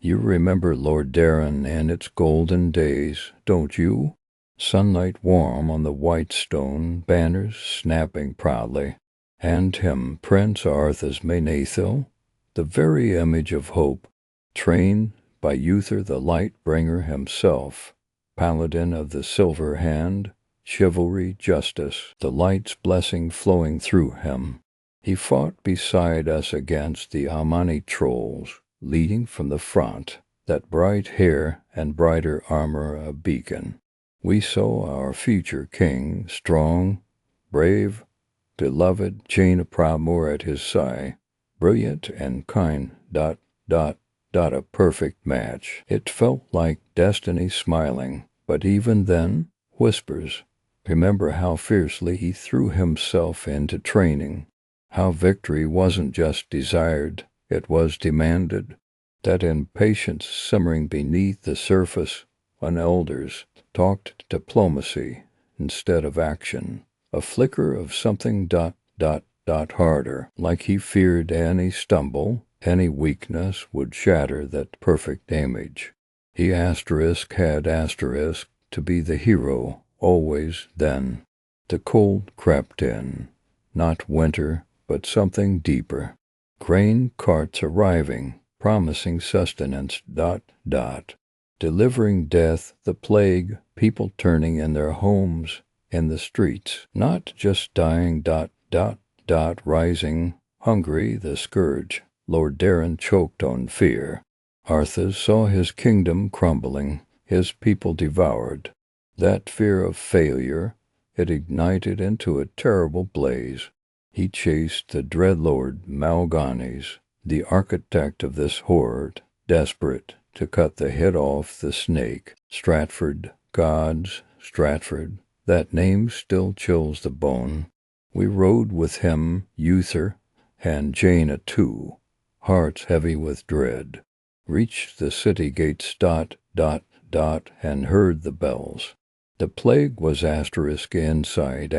You remember Lordaeron and its golden days, don't you? Sunlight warm on the white stone, banners snapping proudly. And him, Prince Arthas Menethil, the very image of hope, trained by Uther the Light-bringer himself, paladin of the silver hand, chivalry, justice, the light's blessing flowing through him. He fought beside us against the Amani trolls, leading from the front, that bright hair and brighter armor a beacon. We saw our future king, strong, brave, beloved Jaina Proudmoore at his side, brilliant and kind, a perfect match. It felt like destiny smiling, but even then, whispers. Remember how fiercely he threw himself into training, how victory wasn't just desired, it was demanded, that impatience simmering beneath the surface when elders talked diplomacy instead of action, a flicker of something harder, like he feared any stumble, any weakness would shatter that perfect image. He had to be the hero, always then. The cold crept in, not winter, but something deeper. Grain carts arriving, promising sustenance, delivering death, the plague, people turning in their homes, in the streets, not just dying, rising, hungry, the scourge. Lordaeron choked on fear. Arthas saw his kingdom crumbling, his people devoured. That fear of failure, it ignited into a terrible blaze. He chased the dread Lord Mal'Ganis, the architect of this horde, desperate to cut the head off the snake. Stratford, gods, Stratford, that name still chills the bone. We rode with him, Uther, and Jaina too, hearts heavy with dread. Reached the city gates, and heard the bells. The plague was inside,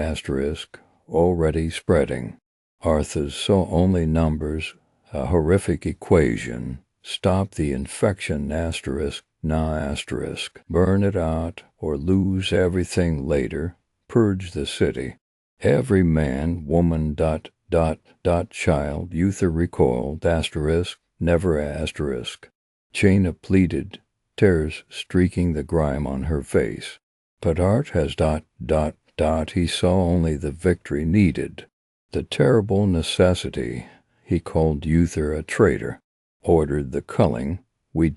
already spreading. Arthas saw only numbers, a horrific equation. Stop the infection, burn it out, or lose everything later, purge the city. Every man, woman, child, Uther recoiled, never. Jaina pleaded, tears streaking the grime on her face. But Art has he saw only the victory needed, the terrible necessity. He called Uther a traitor, ordered the culling. We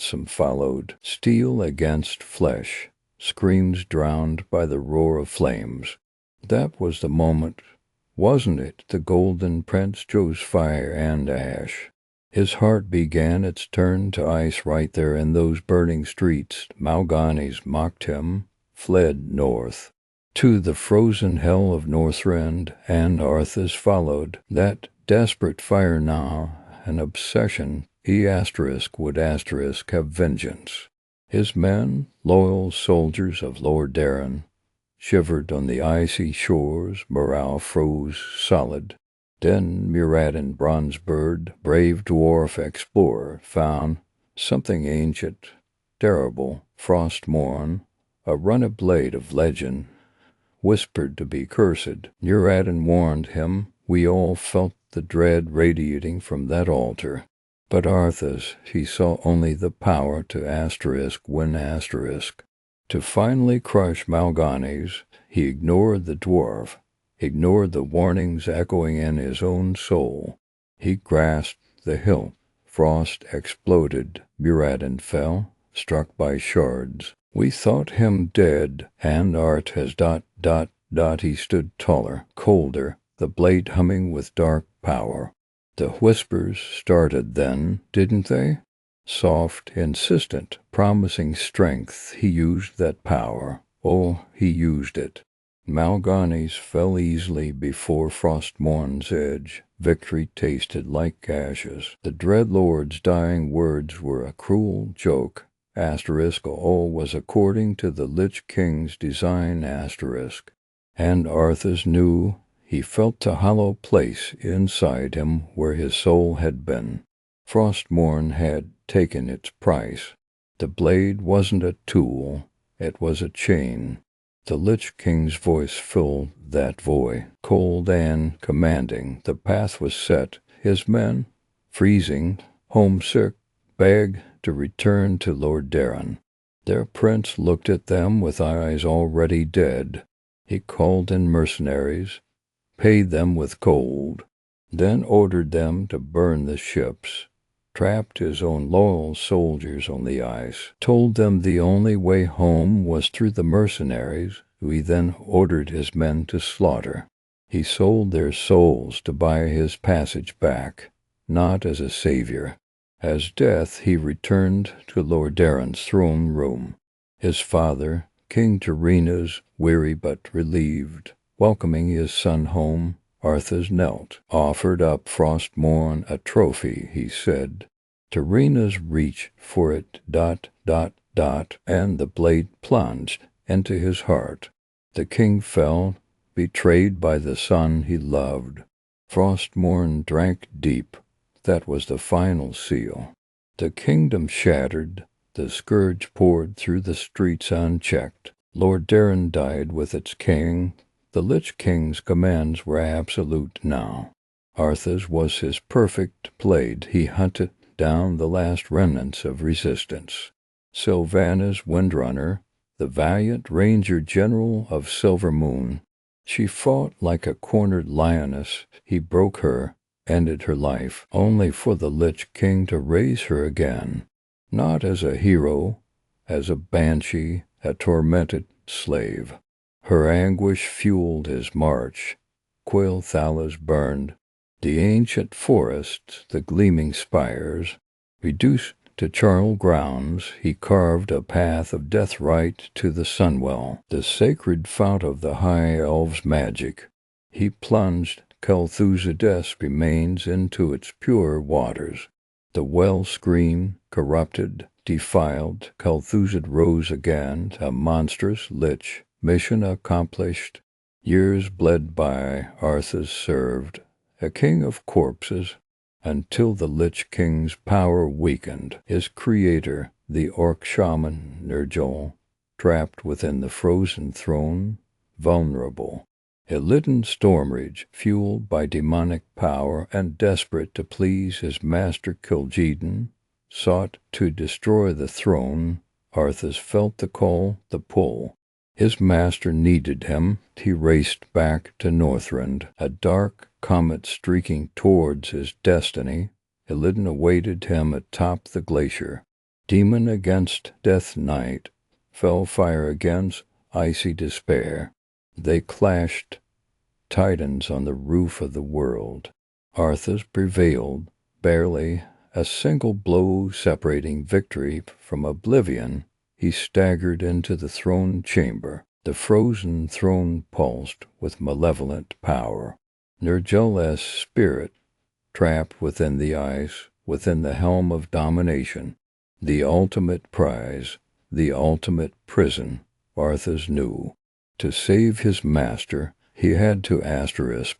some followed, steel against flesh, screams drowned by the roar of flames. That was the moment, wasn't it? The golden prince chose fire and ash. His heart began its turn to ice right there in those burning streets. Mal'Ganis mocked him, fled north, to the frozen hell of Northrend, and Arthas followed. That desperate fire now, an obsession. He would have vengeance. His men, loyal soldiers of Lordaeron, shivered on the icy shores, morale froze solid. Then Mirrodin Bronzebird, brave dwarf explorer, found something ancient, terrible, Frostmourne, a runner blade of legend, whispered to be cursed. Mirrodin warned him. We all felt the dread radiating from that altar. But Arthas, he saw only the power to win. To finally crush Mal'Ganis, he ignored the dwarf, ignored the warnings echoing in his own soul. He grasped the hilt. Frost exploded. Mirrodin fell, struck by shards. We thought him dead, and Arthas he stood taller, colder, the blade humming with dark power. The whispers started then, didn't they? Soft, insistent, promising strength. He used that power. Oh, he used it. Mal'Ganis fell easily before Frostmourne's edge. Victory tasted like ashes. The dread lord's dying words were a cruel joke. All was according to the Lich King's design. And Arthas knew. He felt the hollow place inside him where his soul had been. Frostmourne had taken its price. The blade wasn't a tool, it was a chain. The Lich King's voice filled that void, cold and commanding. The path was set. His men, freezing, homesick, begged to return to Lordaeron. Their prince looked at them with eyes already dead. He called in mercenaries, paid them with gold, then ordered them to burn the ships, trapped his own loyal soldiers on the ice, told them the only way home was through the mercenaries, who he then ordered his men to slaughter. He sold their souls to buy his passage back, not as a savior. As death, he returned to Lordaeron's throne room. His father, King Jaina's, weary but relieved, welcoming his son home. Arthas knelt, offered up Frostmourne a trophy, he said. Jaina's reached for it, and the blade plunged into his heart. The king fell, betrayed by the son he loved. Frostmourne drank deep. That was the final seal. The kingdom shattered. The scourge poured through the streets unchecked. Lordaeron died with its king. The Lich King's commands were absolute now. Arthas was his perfect blade. He hunted down the last remnants of resistance. Sylvanas Windrunner, the valiant ranger general of Silvermoon. She fought like a cornered lioness. He broke her, ended her life, only for the Lich King to raise her again. Not as a hero, as a banshee, a tormented slave. Her anguish fueled his march. Quail-thalas burned. The ancient forests, the gleaming spires. Reduced to charnel grounds, he carved a path of death right to the Sunwell, the sacred fount of the High Elves' magic. He plunged Kel'Thuzad's remains into its pure waters. The well screamed, corrupted, defiled. Kel'Thuzad rose again, a monstrous lich. Mission accomplished. Years bled by. Arthas served, a king of corpses, until the Lich King's power weakened. His creator, the orc shaman Ner'zhul, trapped within the frozen throne, vulnerable. Illidan Stormrage, fueled by demonic power and desperate to please his master Kil'jaeden, sought to destroy the throne. Arthas felt the call, the pull. His master needed him. He raced back to Northrend, a dark comet streaking towards his destiny. Illidan awaited him atop the glacier. Demon against Death Knight, Fellfire against icy despair. They clashed, titans on the roof of the world. Arthas prevailed, barely, a single blow separating victory from oblivion. He staggered into the throne chamber. The frozen throne pulsed with malevolent power. Ner'zhul's spirit, trapped within the ice, within the helm of domination. The ultimate prize, the ultimate prison, Arthas knew. To save his master, he had to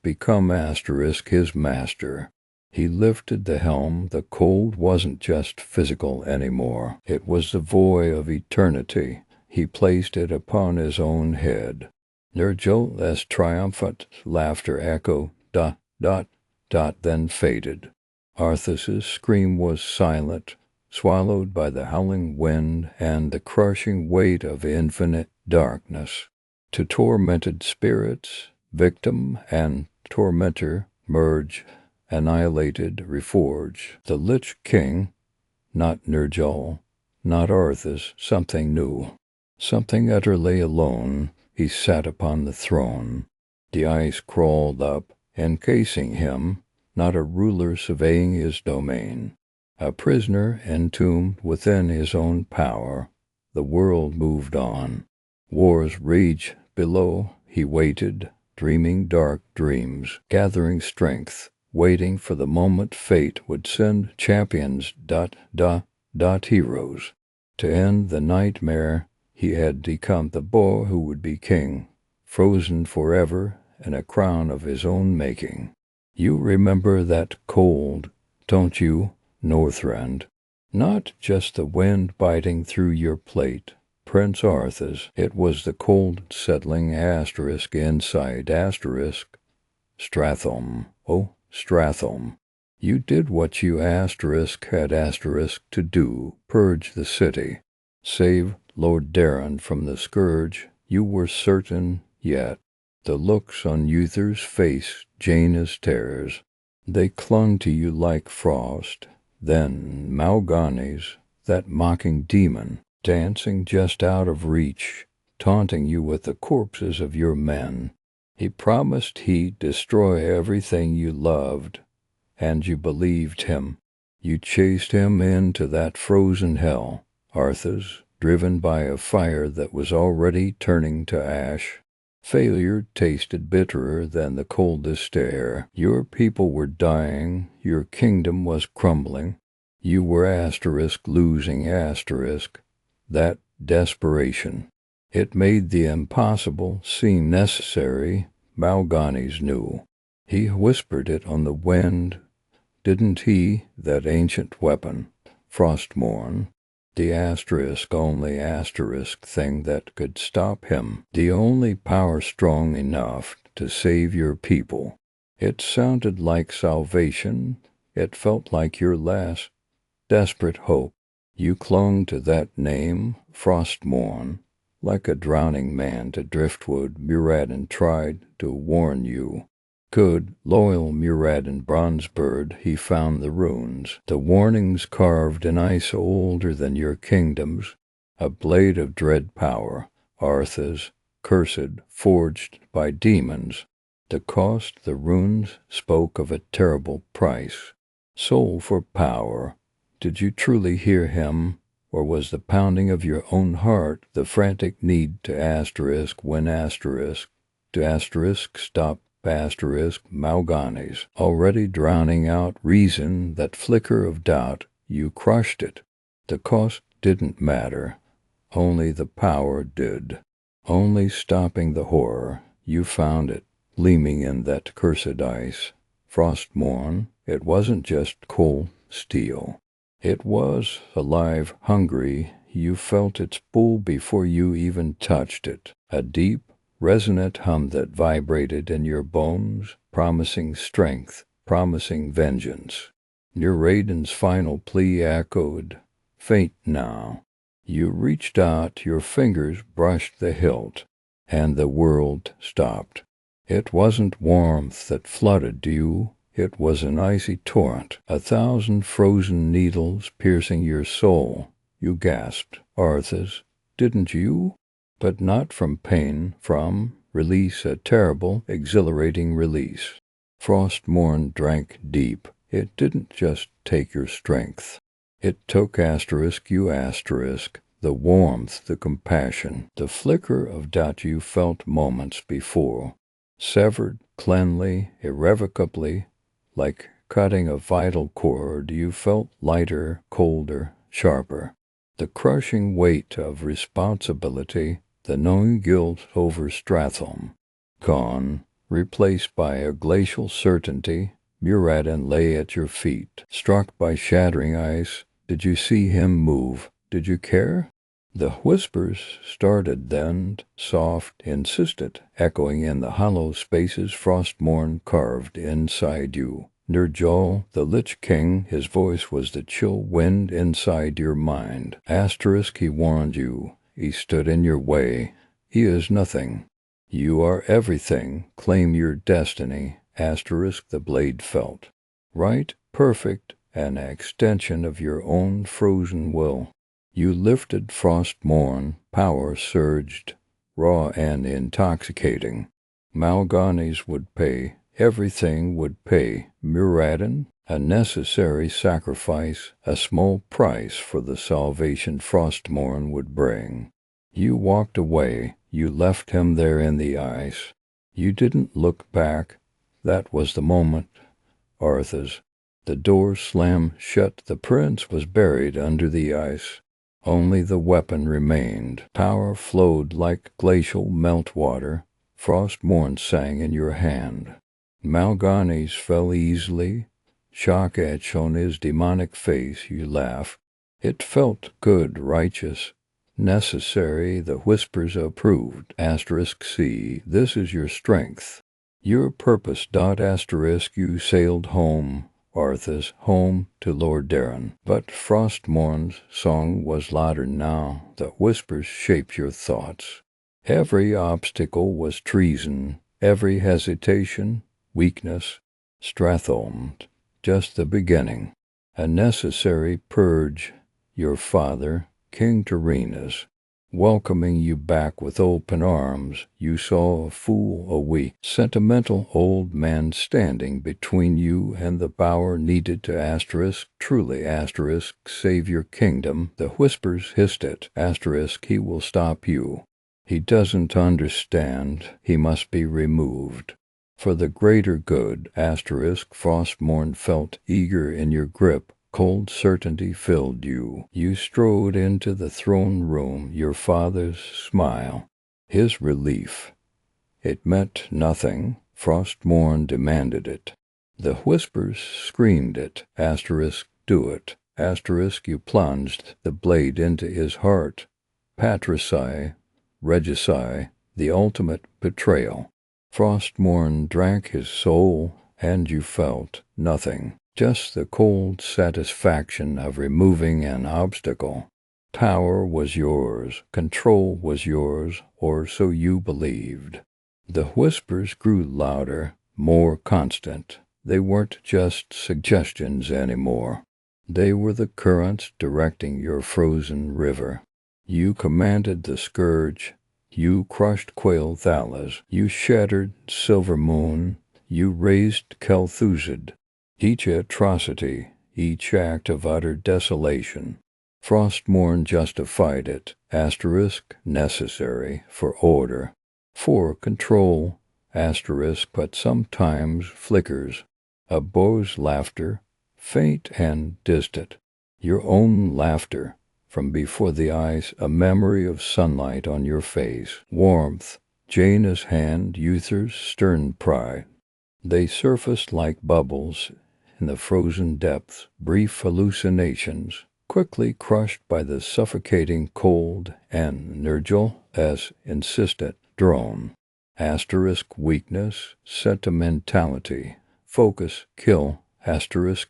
become his master. He lifted the helm. The cold wasn't just physical anymore. It was the void of eternity. He placed it upon his own head. Ner'zhul's triumphant laughter echoed, then faded. Arthas's scream was silent, swallowed by the howling wind and the crushing weight of infinite darkness. To tormented spirits, victim and tormentor merge, annihilated, reforged. The Lich King, not Ner'zhul, not Arthas, something new. Something utterly alone. He sat upon the throne. The ice crawled up, encasing him, not a ruler surveying his domain. A prisoner entombed within his own power. The world moved on. Wars raged below. He waited, dreaming dark dreams, gathering strength, waiting for the moment fate would send champions, heroes. To end the nightmare, he had become the boy who would be king, frozen forever in a crown of his own making. You remember that cold, don't you? Northrend. Not just the wind biting through your plate, Prince Arthas. It was the cold settling inside Stratholme. Oh, Stratholme. You did what you had to do, purge the city, save Lordaeron from the Scourge. You were certain, yet the looks on Uther's face, Jaina's terrors, they clung to you like frost. Then Mal'Ganis, that mocking demon, dancing just out of reach, taunting you with the corpses of your men. He promised he'd destroy everything you loved, and you believed him. You chased him into that frozen hell, Arthas, driven by a fire that was already turning to ash. Failure tasted bitterer than the coldest air. Your people were dying, your kingdom was crumbling. You were losing that desperation. It made the impossible seem necessary, Mal'Ganis knew. He whispered it on the wind, didn't he, that ancient weapon, Frostmourne, the only thing that could stop him, the only power strong enough to save your people. It sounded like salvation, it felt like your last desperate hope. You clung to that name, Frostmourne, like a drowning man to driftwood. Murad tried to warn you. Good, loyal Murad Bronzebird, he found the runes, the warnings carved in ice older than your kingdoms, a blade of dread power, Arthas, cursed, forged by demons. The cost, the runes spoke of a terrible price. Soul for power. Did you truly hear him, or was the pounding of your own heart the frantic need to stop Mal'Ganis, already drowning out reason? That flicker of doubt, you crushed it. The cost didn't matter, only the power did. Only stopping the horror. You found it, gleaming in that cursed ice. Frostmourne, it wasn't just cold steel. It was alive, hungry. You felt its pull before you even touched it. A deep, resonant hum that vibrated in your bones, promising strength, promising vengeance. Ner'zhul's final plea echoed, faint now. You reached out, your fingers brushed the hilt, and the world stopped. It wasn't warmth that flooded you. It was an icy torrent, 1,000 frozen needles piercing your soul. You gasped, Arthas, didn't you? But not from pain, from release, a terrible, exhilarating release. Frostmourne drank deep. It didn't just take your strength. It took the warmth, the compassion, the flicker of doubt you felt moments before. Severed, cleanly, irrevocably, like cutting a vital cord. You felt lighter, colder, sharper. The crushing weight of responsibility, the knowing guilt over Stratholme, gone, replaced by a glacial certainty. Murad lay at your feet, struck by shattering ice. Did you see him move? Did you care? The whispers started then, soft, insistent, echoing in the hollow spaces Frostmourne carved inside you. Ner'zhul, the Lich King, his voice was the chill wind inside your mind. He warned you. He stood in your way. He is nothing. You are everything. Claim your destiny. The blade felt. Right, perfect, an extension of your own frozen will. You lifted Frostmourne, power surged, raw and intoxicating. Mal'Ganis would pay, everything would pay. Murad, a necessary sacrifice, a small price for the salvation Frostmourne would bring. You walked away, you left him there in the ice. You didn't look back. That was the moment, Arthas. The door slammed shut, the prince was buried under the ice. Only the weapon remained. Power flowed like glacial meltwater. Frostmourne sang in your hand. Mal'Ganis fell easily. shock etched on his demonic face, you laugh. It felt good, righteous, necessary. The whispers approved. *C. This is your strength, your purpose. *. You sailed home, Arthas, home to Lordaeron. But Frostmourne's song was louder now. The whispers shaped your thoughts. Every obstacle was treason, every hesitation, weakness. Stratholme, just the beginning. A necessary purge. Your father, King Tyrenas, welcoming you back with open arms. You saw a fool, a weak, sentimental old man standing between you and the power needed to truly save your kingdom. The whispers hissed it. He will stop you. He doesn't understand. He must be removed. For the greater good. Frostmourne felt eager in your grip. Cold certainty filled you. You strode into the throne room, your father's smile, his relief. It meant nothing. Frostmourne demanded it. The whispers screamed it. Do it. You plunged the blade into his heart. Patricide, regicide, the ultimate betrayal. Frostmourne drank his soul, and you felt nothing. Just the cold satisfaction of removing an obstacle. Power was yours, control was yours, or so you believed. The whispers grew louder, more constant. They weren't just suggestions anymore. They were the currents directing your frozen river. You commanded the Scourge. You crushed Quail Thalas. You shattered Silver Moon. You raised Kel'Thuzad. Each atrocity, each act of utter desolation. Frostmourne justified it. Necessary for order, for control. But sometimes flickers. A beau's laughter, faint and distant. Your own laughter. From before the eyes, a memory of sunlight on your face. Warmth. Jaina's hand, Uther's stern pride. They surfaced like bubbles in the frozen depths, brief hallucinations, quickly crushed by the suffocating cold. And Ner'zhul, as insistent, drone. Weakness, sentimentality, focus, kill.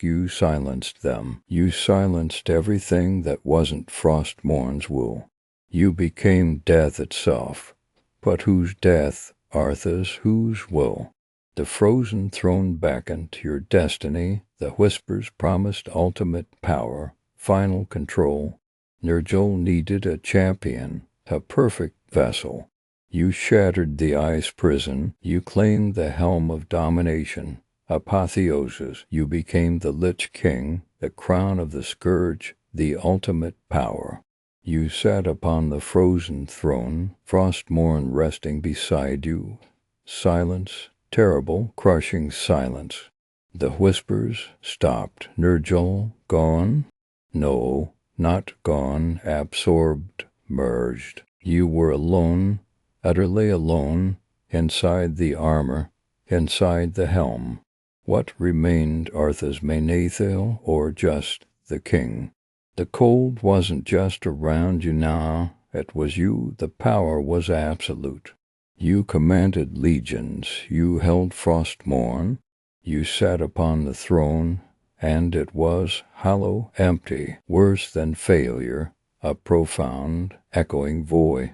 You silenced them. You silenced everything that wasn't Frostmourne's will. You became death itself. But whose death, Arthas, whose will? The frozen throne beckoned to your destiny. The whispers promised ultimate power, final control. Ner'zhul needed a champion, a perfect vessel. You shattered the ice prison. You claimed the helm of domination. Apotheosis. You became the Lich King, the crown of the Scourge, the ultimate power. You sat upon the frozen throne, Frostmourne resting beside you. Silence. Terrible, crushing silence. The whispers stopped. Ner'zhul, gone? No, not gone, absorbed, merged. You were alone, utterly alone, inside the armor, inside the helm. What remained, Arthas Menethil, or just the king? The cold wasn't just around you now, it was you. The power was absolute. You commanded legions, you held Frostmourne, you sat upon the throne, and it was hollow, empty, worse than failure, a profound, echoing void.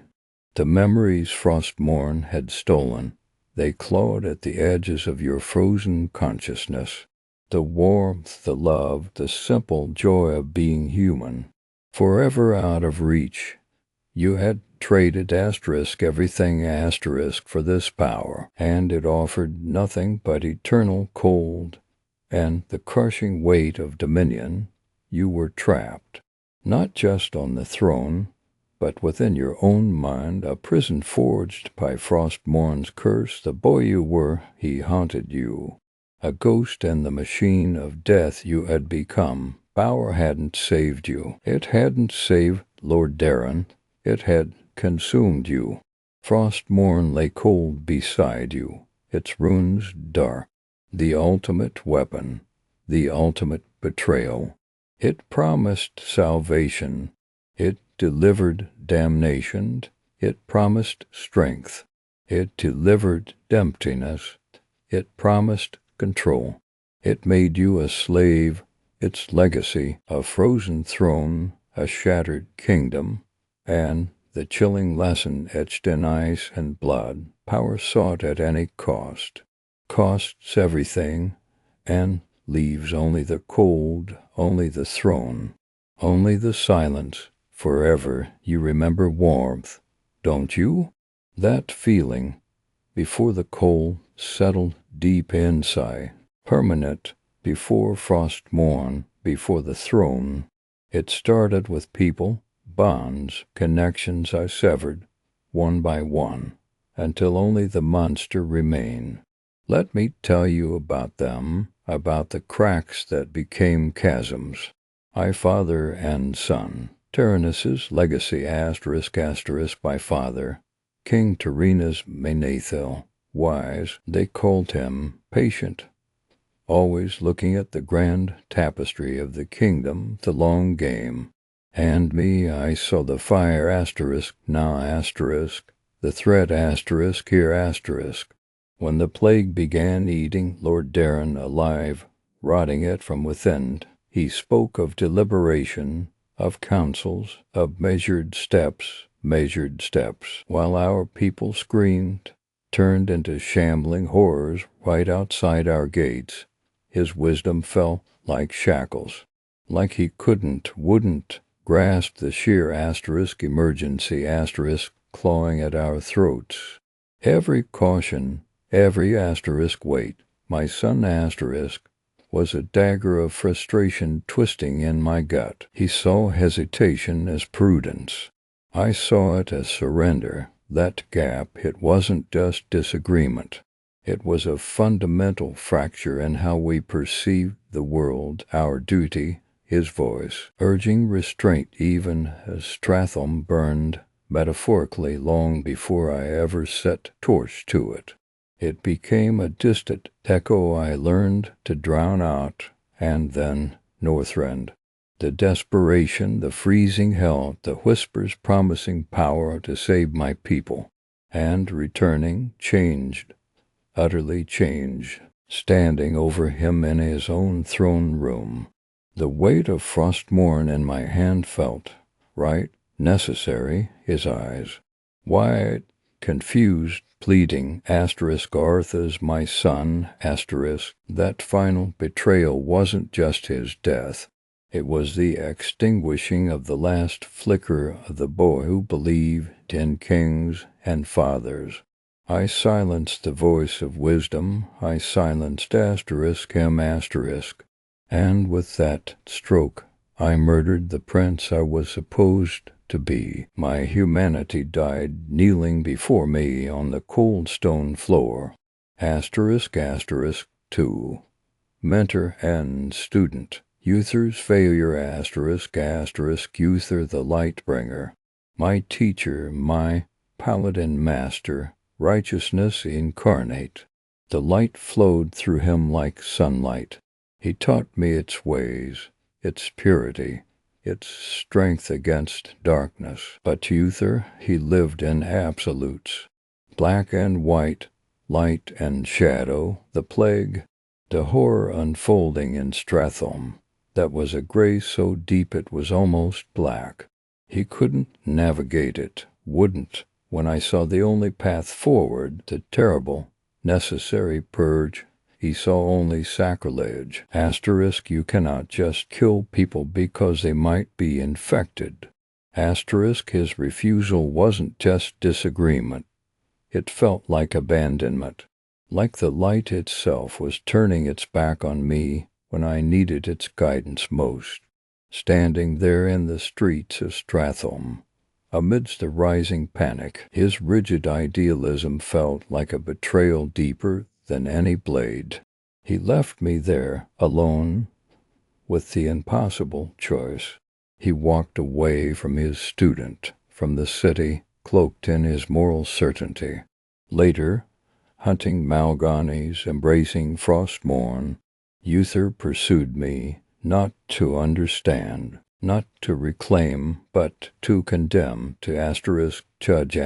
The memories Frostmourne had stolen, they clawed at the edges of your frozen consciousness. The warmth, the love, the simple joy of being human, forever out of reach. You had traded everything for this power, and it offered nothing but eternal cold and the crushing weight of dominion. You were trapped, not just on the throne, but within your own mind, a prison forged by Frostmourne's curse. The boy you were, he haunted you. A ghost and the machine of death you had become. Power hadn't saved you. It hadn't saved Lordaeron. It had consumed you. Frostmourne lay cold beside you, its runes dark. The ultimate weapon, the ultimate betrayal. It promised salvation. It delivered damnation. It promised strength. It delivered emptiness. It promised control. It made you a slave. Its legacy, a frozen throne, a shattered kingdom, and the chilling lesson etched in ice and blood. Power sought at any cost, costs everything, and leaves only the cold, only the throne, only the silence. Forever you remember warmth, don't you? That feeling, before the cold settled deep inside, permanent, before Frostmourne, before the throne. It started with people, bonds, connections I severed, one by one, until only the monster remained. Let me tell you about them, about the cracks that became chasms. Father and son. Tyrannus's legacy *** by father. King Arthas Menethil. Wise, they called him, patient, always looking at the grand tapestry of the kingdom, the long game. And me, I saw the fire **, now **, the thread **, here **. When the plague began eating Lordaeron alive, rotting it from within, he spoke of deliberation, of councils, of measured steps, while our people screamed, turned into shambling horrors right outside our gates. His wisdom fell like shackles, like he wouldn't grasp the sheer * emergency * clawing at our throats. Every caution, every * wait, my son * was a dagger of frustration twisting in my gut. He saw hesitation as prudence. I saw it as surrender. That gap, it wasn't just disagreement. It was a fundamental fracture in how we perceived the world, our duty. His voice, urging restraint even as Stratholme burned, metaphorically, long before I ever set torch to it. It became a distant echo I learned to drown out, and then Northrend. The desperation, the freezing hell, the whispers promising power to save my people. And returning, changed, utterly changed, standing over him in his own throne room. The weight of Frostmourne in my hand felt, right, necessary, his eyes. Wide, confused, pleading, * Arthas, my son, *. That final betrayal wasn't just his death. It was the extinguishing of the last flicker of the boy who believed in kings and fathers. I silenced the voice of wisdom. I silenced * him *. And with that stroke, I murdered the prince I was supposed to be. My humanity died kneeling before me on the cold stone floor. * 2. Mentor and student. Uther's failure *** Uther the Lightbringer. My teacher, my paladin master, righteousness incarnate. The light flowed through him like sunlight. He taught me its ways, its purity, its strength against darkness. But Uther, he lived in absolutes, black and white, light and shadow, the plague, the horror unfolding in Stratholme. That was a gray so deep it was almost black. He couldn't navigate it, wouldn't, when I saw the only path forward, the terrible, necessary purge. He saw only sacrilege. * You cannot just kill people because they might be infected. * His refusal wasn't just disagreement. It felt like abandonment, like the light itself was turning its back on me when I needed its guidance most. Standing there in the streets of Stratholme, amidst the rising panic, his rigid idealism felt like a betrayal deeper than any blade. He left me there, alone, with the impossible choice. He walked away from his student, from the city, cloaked in his moral certainty. Later, hunting Malganis, embracing Frostmourne, Uther pursued me, not to understand, not to reclaim, but to condemn, to judge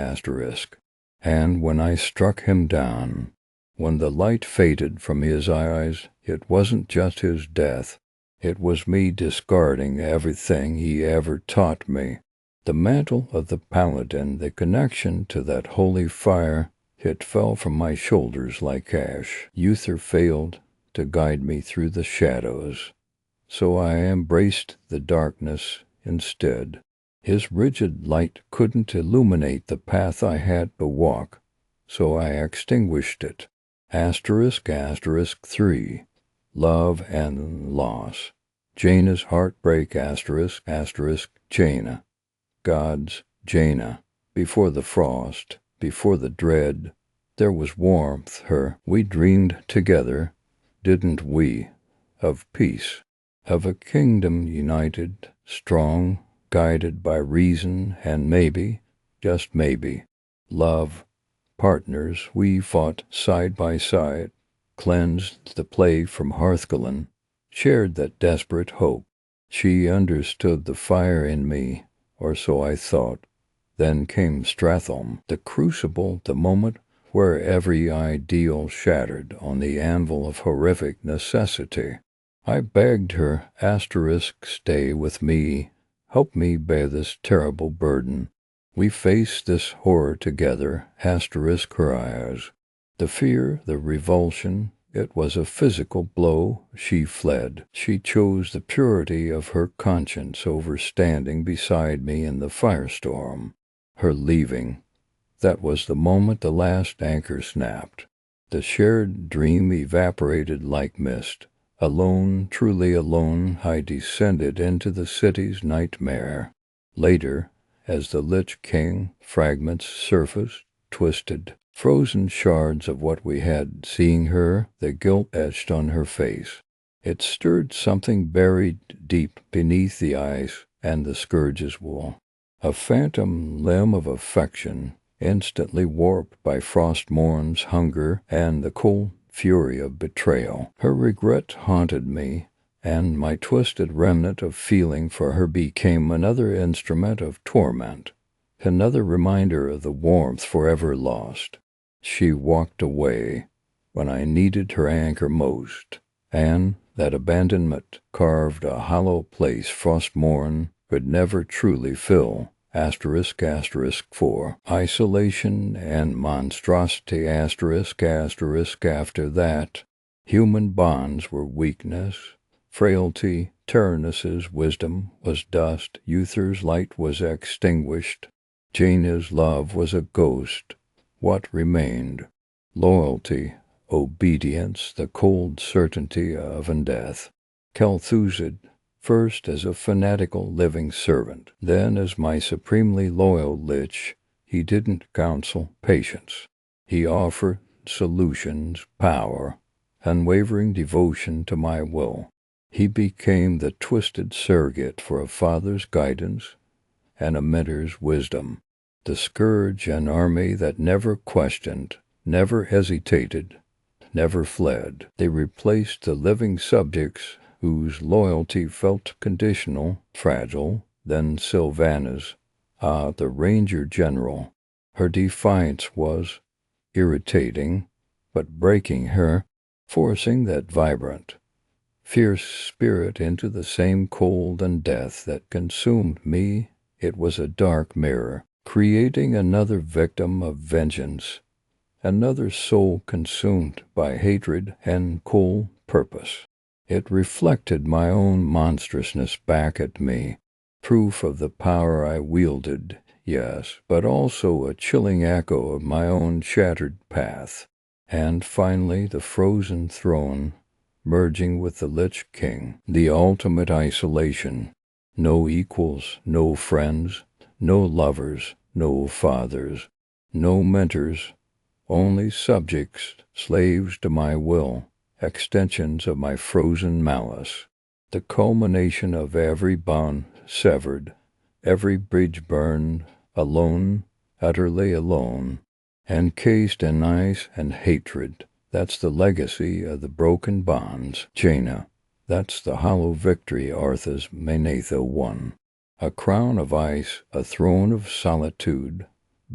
And when I struck him down, when the light faded from his eyes, it wasn't just his death. It was me discarding everything he ever taught me. The mantle of the paladin, the connection to that holy fire, it fell from my shoulders like ash. Uther failed to guide me through the shadows, so I embraced the darkness instead. His rigid light couldn't illuminate the path I had to walk, so I extinguished it. **3 Love and Loss. Jaina's heartbreak Jaina. God's Jaina. Before the frost, before the dread, there was warmth her. We dreamed together, didn't we, of peace, of a kingdom united, strong, guided by reason and maybe, just maybe, love. Partners, we fought side by side, cleansed the plague from Hearthglen, shared that desperate hope. She understood the fire in me, or so I thought. Then came Stratholme, the crucible, the moment where every ideal shattered on the anvil of horrific necessity. I begged her, stay with me, help me bear this terrible burden. We faced this horror together, her eyes. The fear, the revulsion, it was a physical blow. She fled. She chose the purity of her conscience over standing beside me in the firestorm. Her leaving. That was the moment the last anchor snapped. The shared dream evaporated like mist. Alone, truly alone, I descended into the city's nightmare. Later, as the Lich King fragments surfaced, twisted, frozen shards of what we had, seeing her, the guilt etched on her face. It stirred something buried deep beneath the ice and the Scourge's wool. A phantom limb of affection, instantly warped by Frostmourne's hunger and the cold fury of betrayal. Her regret haunted me, and my twisted remnant of feeling for her became another instrument of torment, another reminder of the warmth forever lost. She walked away when I needed her anchor most, and that abandonment carved a hollow place Frostmourne could never truly fill. *4 Isolation and monstrosity after that. Human bonds were weakness, frailty. Tyrannus's wisdom was dust. Uther's light was extinguished. Jaina's love was a ghost. What remained? Loyalty, obedience, the cold certainty of death. Kel'Thuzad, first as a fanatical living servant, then as my supremely loyal lich, he didn't counsel patience. He offered solutions, power, unwavering devotion to my will. He became the twisted surrogate for a father's guidance and a mentor's wisdom. The Scourge, an army that never questioned, never hesitated, never fled. They replaced the living subjects whose loyalty felt conditional, fragile. Then Sylvanas, the Ranger General. Her defiance was irritating, but breaking her, forcing that vibrant, fierce spirit into the same cold and death that consumed me. It was a dark mirror, creating another victim of vengeance, another soul consumed by hatred and cold purpose. It reflected my own monstrousness back at me, proof of the power I wielded, yes, but also a chilling echo of my own shattered path. And finally the frozen throne, merging with the Lich King, the ultimate isolation. No equals, no friends, no lovers, no fathers, no mentors, only subjects, slaves to my will, extensions of my frozen malice. The culmination of every bond severed, every bridge burned, alone, utterly alone, encased in ice and hatred, That's the legacy of the broken bonds, Jaina. That's the hollow victory Arthas Menethil won. A crown of ice, a throne of solitude,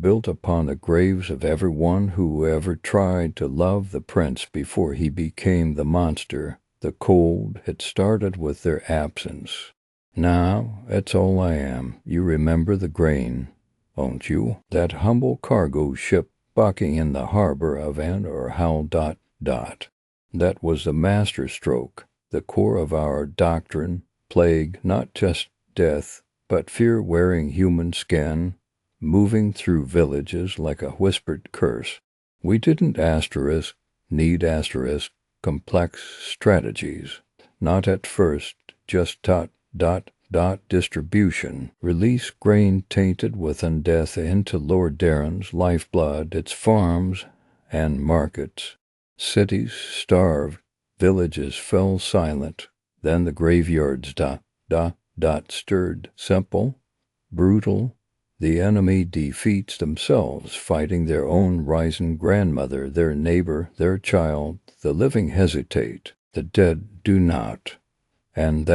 built upon the graves of everyone who ever tried to love the prince before he became the monster. The cold had started with their absence. Now it's all I am. You remember the grain, don't you? That humble cargo ship bucking in the harbor of Ner'zhul. That was the master stroke, the core of our doctrine, plague, not just death, but fear wearing human skin, moving through villages like a whispered curse. We didn't need complex strategies. Not at first, just distribution. Release grain tainted with undeath into Lordaeron's lifeblood, its farms and markets. Cities starved, villages fell silent. Then the graveyards stirred. Simple, brutal. The enemy defeats themselves, fighting their own rising grandmother, their neighbor, their child. The living hesitate, the dead do not. And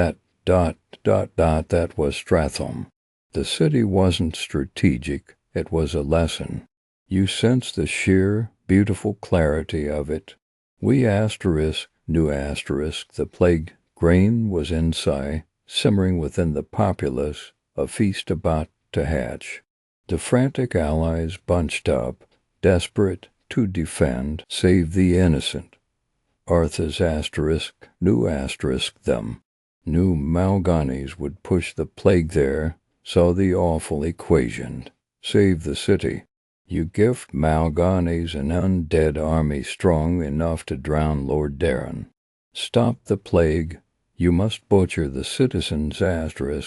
that was Stratholme. The city wasn't strategic, it was a lesson. You sense the sheer, beautiful clarity of it. We knew the plague grain was inside, simmering within the populace, a feast about to hatch. The frantic allies bunched up, desperate to defend, save the innocent. Arthas knew them. Knew Malganis would push the plague there, saw the awful equation. Save the city. You gift Malganis an undead army strong enough to drown Lordaeron. Stop the plague. You must butcher the citizens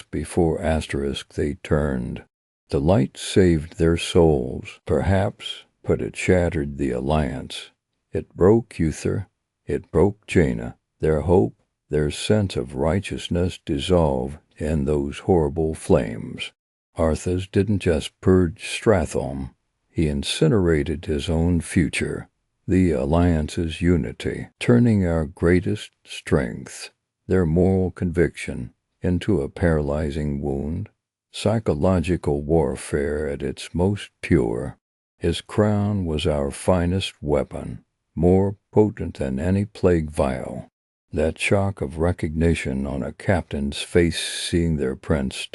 before they turned. The light saved their souls, perhaps, but it shattered the alliance. It broke Uther. It broke Jaina. Their hope, their sense of righteousness dissolved in those horrible flames. Arthas didn't just purge Stratholme. He incinerated his own future, the Alliance's unity, turning our greatest strength, their moral conviction, into a paralyzing wound. Psychological warfare at its most pure. His crown was our finest weapon, more potent than any plague vial. That shock of recognition on a captain's face seeing their prince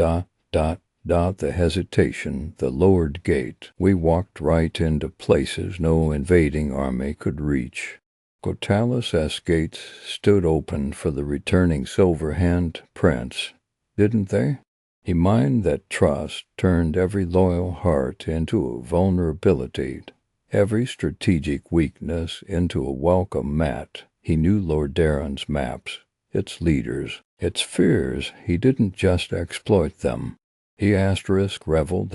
the hesitation, the lowered gate. We walked right into places no invading army could reach. Kotalis' gates stood open for the returning silver-hand prince, didn't they? He mined that trust, turned every loyal heart into a vulnerability, every strategic weakness into a welcome mat. He knew Lordaeron's maps, its leaders, its fears. He didn't just exploit them. He reveled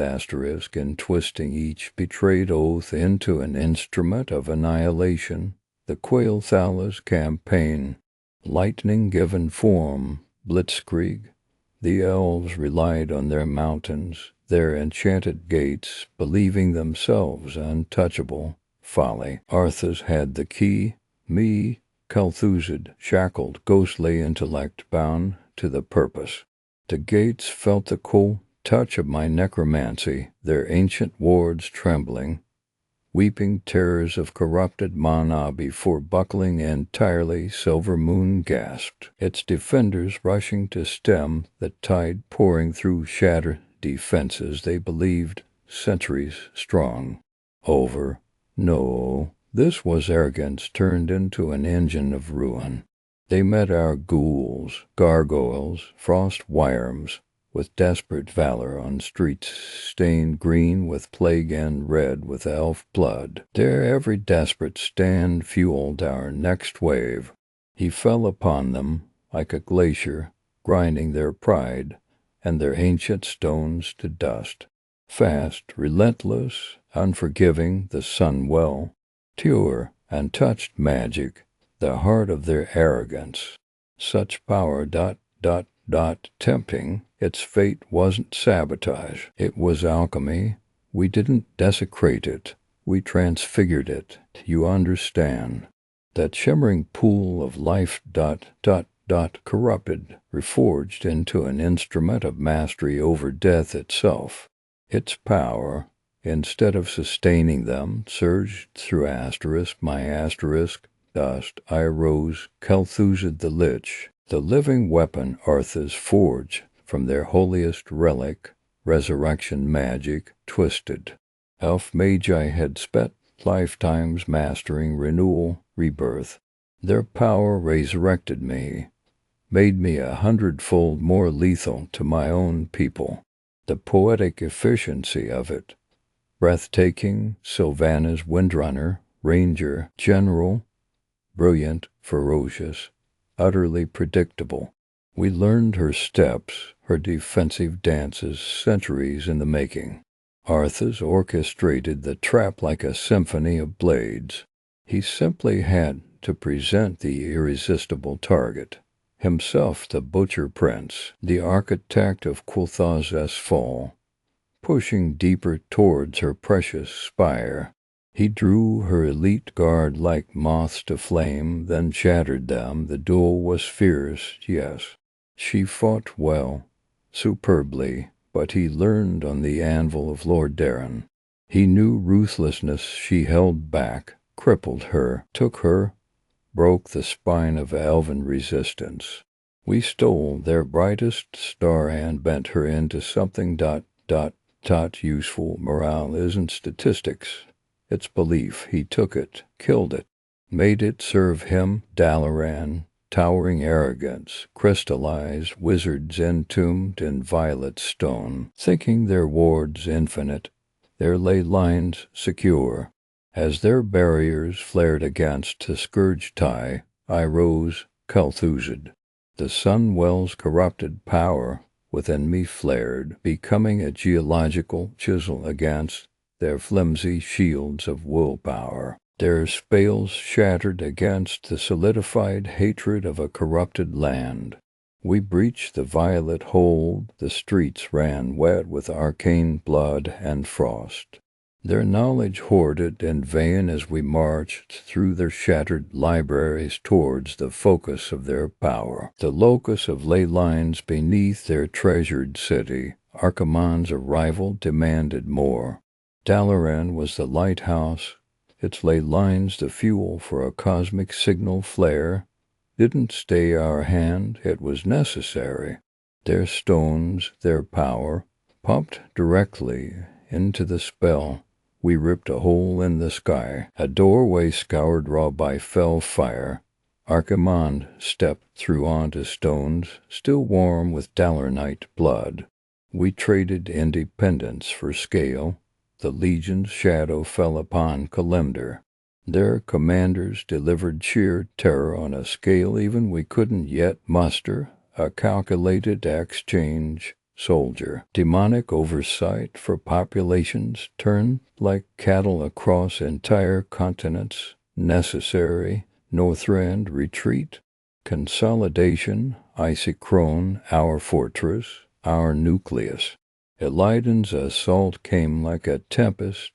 in twisting each betrayed oath into an instrument of annihilation. The Quael'Thalas campaign, lightning given form, blitzkrieg. The elves relied on their mountains, their enchanted gates, believing themselves untouchable. Folly. Arthas had the key. Me, Kel'Thuzad, shackled, ghostly intellect bound to the purpose. The gates felt the cool touch of my necromancy, their ancient wards trembling, weeping terrors of corrupted mana before buckling entirely. Silver Moon gasped, its defenders rushing to stem the tide pouring through shattered defenses they believed centuries strong. Over. No, this was arrogance turned into an engine of ruin. They met our ghouls, gargoyles, frost worms, with desperate valor on streets stained green with plague and red with elf blood. Their every desperate stand fueled our next wave. He fell upon them like a glacier, grinding their pride and their ancient stones to dust. Fast, relentless, unforgiving, the sun well, pure, untouched magic, the heart of their arrogance. Such power, tempting, its fate wasn't sabotage. It was alchemy. We didn't desecrate it. We transfigured it. You understand. That shimmering pool of life corrupted, reforged into an instrument of mastery over death itself. Its power, instead of sustaining them, surged through my dust. I rose, Kel'Thuzad the Lich, the living weapon Arthas forged from their holiest relic, resurrection magic, twisted. Elf magi had spent lifetimes mastering renewal, rebirth. Their power resurrected me, made me 100-fold more lethal to my own people. The poetic efficiency of it. Breathtaking, Sylvanas Windrunner, Ranger, General, brilliant, ferocious, utterly predictable. We learned her steps, her defensive dances, centuries in the making. Arthas orchestrated the trap like a symphony of blades. He simply had to present the irresistible target. Himself the Butcher Prince, the architect of Kul'thuz's fall, pushing deeper towards her precious spire. He drew her elite guard like moths to flame, then shattered them. The duel was fierce, yes. She fought well, superbly, but he learned on the anvil of Lordaeron. He knew ruthlessness. She held back, crippled her, took her, broke the spine of elven resistance. We stole their brightest star and bent her into something useful. Morale isn't statistics. It's belief. He took it, killed it, made it serve him. Dalaran, towering arrogance, crystallized wizards entombed in violet stone, thinking their wards infinite, their ley lines secure. As their barriers flared against the Scourge tie, I rose, Kel'Thuzad. The Sunwell's corrupted power within me flared, becoming a geological chisel against their flimsy shields of willpower. Their spales shattered against the solidified hatred of a corrupted land. We breached the violet hold. The streets ran wet with arcane blood and frost. Their knowledge hoarded in vain as we marched through their shattered libraries towards the focus of their power, the locus of ley lines beneath their treasured city. Archimonde's arrival demanded more. Dalaran was the lighthouse, its ley lines the fuel for a cosmic signal flare. Didn't stay our hand, it was necessary. Their stones, their power, pumped directly into the spell. We ripped a hole in the sky, a doorway scoured raw by fell fire. Archimonde stepped through onto stones, still warm with Dalarnite blood. We traded independence for scale. The Legion's shadow fell upon Kalimdor. Their commanders delivered sheer terror on a scale even we couldn't yet muster, a calculated exchange. Soldier, demonic oversight for populations turned like cattle across entire continents. Necessary, Northrend retreat, consolidation, Icecrown, our fortress, our nucleus. Elaiden's assault came like a tempest,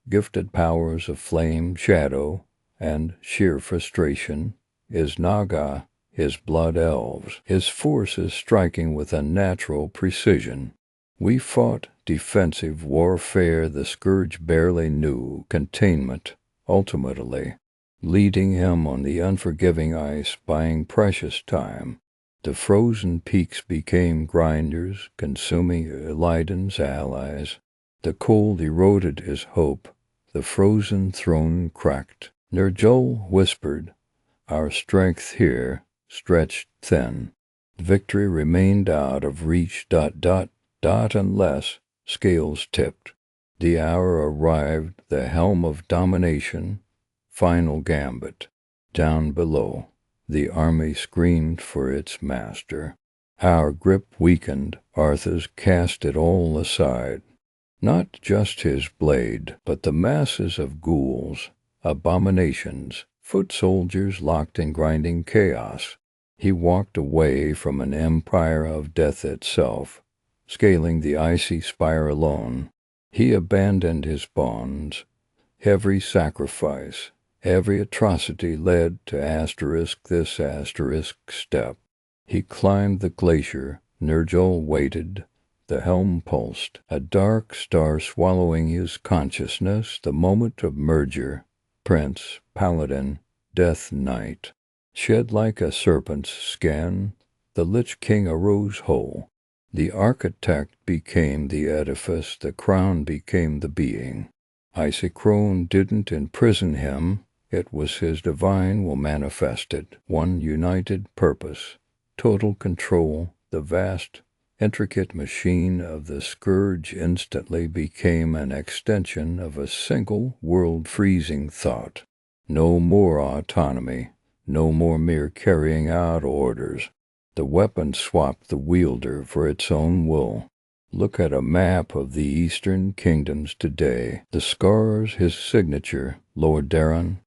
gifted powers of flame, shadow, and sheer frustration. Is Naga, his blood elves, his forces striking with unnatural precision. We fought defensive warfare the Scourge barely knew, containment, ultimately, leading him on the unforgiving ice, buying precious time. The frozen peaks became grinders, consuming Elaiden's allies. The cold eroded his hope. The frozen throne cracked. Ner'zhul whispered, "Our strength here stretched thin. Victory remained out of reach, unless scales tipped. The hour arrived, the helm of domination, final gambit. Down below, the army screamed for its master. Our grip weakened. Arthas cast it all aside. Not just his blade, but the masses of ghouls, abominations, foot soldiers locked in grinding chaos. He walked away from an empire of death itself, scaling the icy spire alone. He abandoned his bonds. Every sacrifice, Every atrocity led to this step. He climbed the glacier. Ner'zhul waited. The helm pulsed, a dark star swallowing his consciousness, the moment of merger. Prince, Paladin, Death Knight. Shed like a serpent's skin, the Lich King arose whole. The architect became the edifice, the crown became the being. Icecrown didn't imprison him, it was his divine will manifested, one united purpose, total control. The vast, intricate machine of the Scourge instantly became an extension of a single world-freezing thought. No more autonomy, no more mere carrying out orders. The weapon swapped the wielder for its own will. Look at a map of the eastern kingdoms today. The scars, his signature, Lordaeron,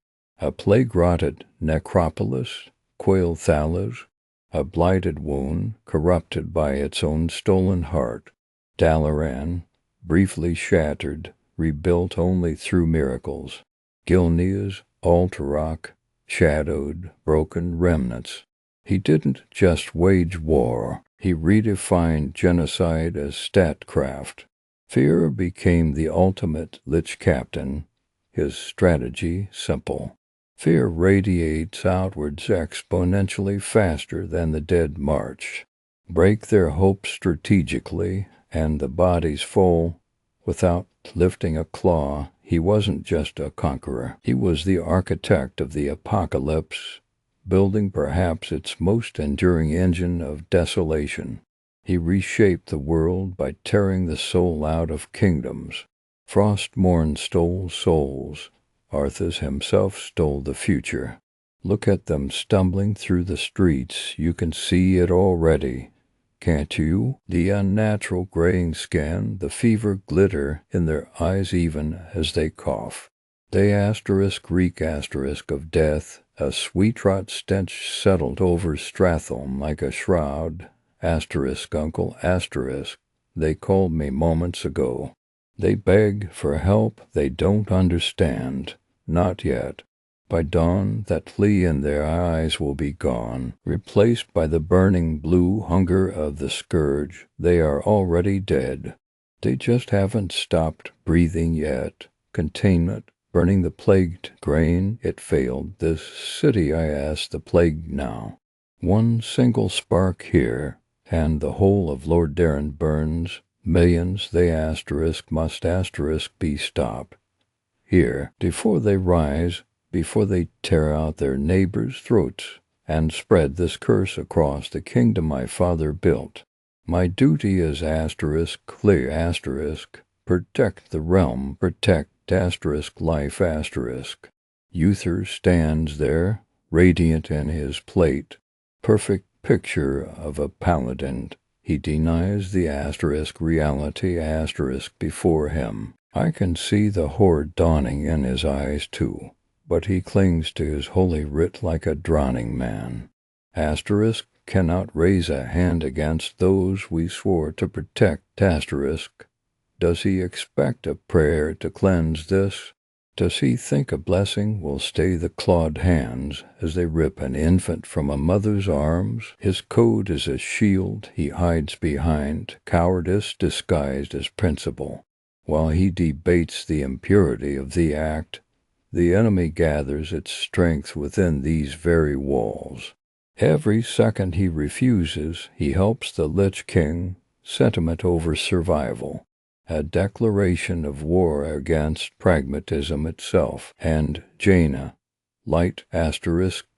a plague-rotted necropolis, quail thallas, a blighted wound corrupted by its own stolen heart. Dalaran, briefly shattered, rebuilt only through miracles. Gilnea's Alterrock, shadowed, broken remnants. He didn't just wage war, he redefined genocide as statcraft. Fear became the ultimate Lich Captain, his strategy simple. Fear radiates outwards exponentially faster than the dead march. Break their hopes strategically, and the bodies fall. Without lifting a claw, he wasn't just a conqueror. He was the architect of the apocalypse, building perhaps its most enduring engine of desolation. He reshaped the world by tearing the soul out of kingdoms. Frostmourne stole souls. Arthas himself stole the future. Look at them stumbling through the streets. You can see it already. Can't you? The unnatural graying skin, the fever glitter in their eyes even as they cough. They reek of death. A sweet-rot stench settled over Stratholme like a shroud. Uncle, they called me moments ago. They beg for help they don't understand. Not yet. By dawn, that flea in their eyes will be gone, replaced by the burning blue hunger of the Scourge. They are already dead. They just haven't stopped breathing yet. Containment, burning the plagued grain, it failed. This city, I ask the plague now. One single spark here, and the whole of Lordaeron burns. Millions, they must be stopped. Here, before they rise, before they tear out their neighbors' throats and spread this curse across the kingdom my father built. My duty is clear, protect the realm, protect life, Uther stands there, radiant in his plate, perfect picture of a paladin. He denies the reality before him. I can see the horde dawning in his eyes too, but he clings to his holy writ like a drowning man. Cannot raise a hand against those we swore to protect. Does he expect a prayer to cleanse this? Does he think a blessing will stay the clawed hands as they rip an infant from a mother's arms? His code is a shield he hides behind, cowardice disguised as principle. While he debates the impurity of the act, the enemy gathers its strength within these very walls. Every second he refuses, he helps the Lich King, sentiment over survival. A declaration of war against pragmatism itself. And Jaina,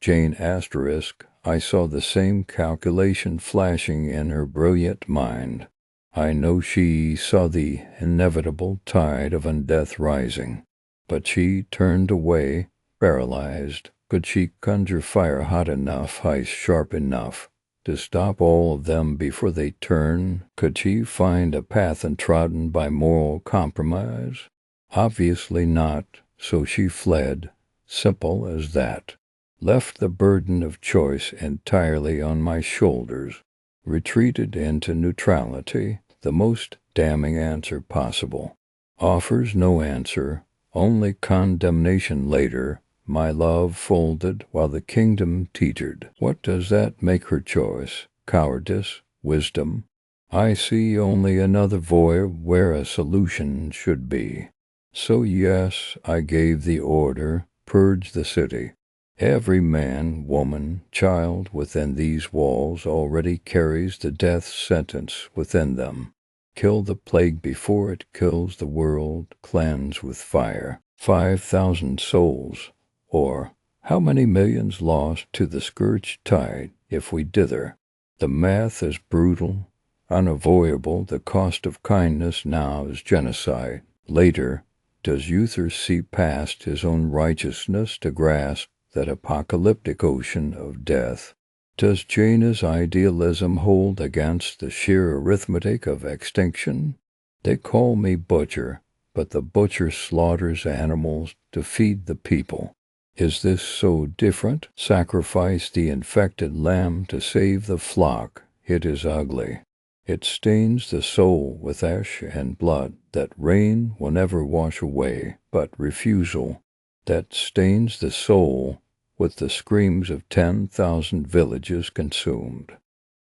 Jane I saw the same calculation flashing in her brilliant mind. I know she saw the inevitable tide of undeath rising, but she turned away, paralyzed. Could she conjure fire hot enough, ice sharp enough, to stop all of them before they turn? Could she find a path untrodden by moral compromise? Obviously not, so she fled, simple as that. Left the burden of choice entirely on my shoulders, retreated into neutrality, the most damning answer possible. Offers no answer, only condemnation later. my love folded while the kingdom teetered. What does that make her choice? Cowardice? Wisdom? I see only another void where a solution should be. So yes, I gave the order, purge the city. Every man, woman, child within these walls already carries the death sentence within them. Kill the plague before it kills the world, cleanse with fire. 5,000 souls, or how many millions lost to the Scourge tide if we dither? The math is brutal, unavoidable. The cost of kindness now is genocide. Later, does Uther see past his own righteousness to grasp that apocalyptic ocean of death? Does Jaina's idealism hold against the sheer arithmetic of extinction? They call me butcher, but the butcher slaughters animals to feed the people. Is this so different? Sacrifice the infected lamb to save the flock. It is ugly. It stains the soul with ash and blood that rain will never wash away, but refusal that stains the soul with the screams of 10,000 villages consumed.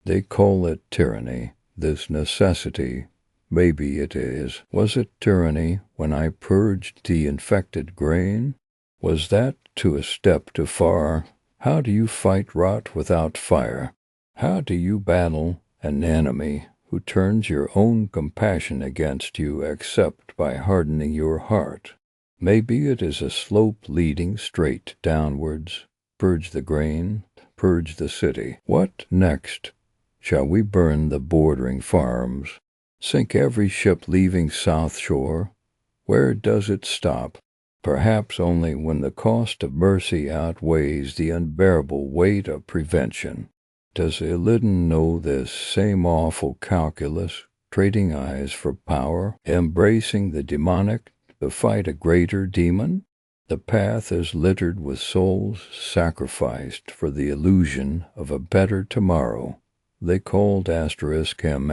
They call it tyranny, this necessity. Maybe it is. Was it tyranny when I purged the infected grain? Was that to a step too far? How do you fight rot without fire? How do you battle an enemy who turns your own compassion against you except by hardening your heart? Maybe it is a slope leading straight downwards. Purge the grain, purge the city. What next? Shall we burn the bordering farms? Sink every ship leaving South Shore? Where does it stop? Perhaps only when the cost of mercy outweighs the unbearable weight of prevention. Does Illidan know this same awful calculus, trading eyes for power, embracing the demonic to fight a greater demon? The path is littered with souls sacrificed for the illusion of a better tomorrow. They called him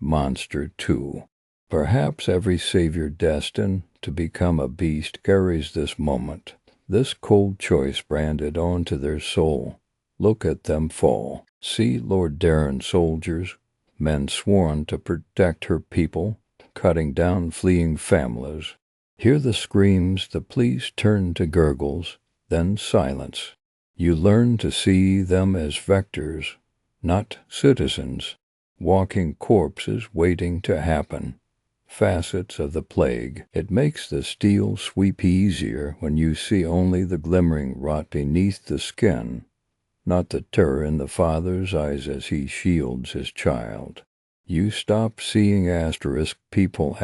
monster too. Perhaps every savior destined to become a beast carries this moment, this cold choice branded onto their soul. Look at them fall. See Lordaeron soldiers, men sworn to protect her people, cutting down fleeing families. Hear the screams, the pleas turn to gurgles, then silence. You learn to see them as vectors, not citizens, walking corpses waiting to happen. Facets of the plague. It makes the steel sweep easier when you see only the glimmering rot beneath the skin, not the terror in the father's eyes as he shields his child. You stop seeing people.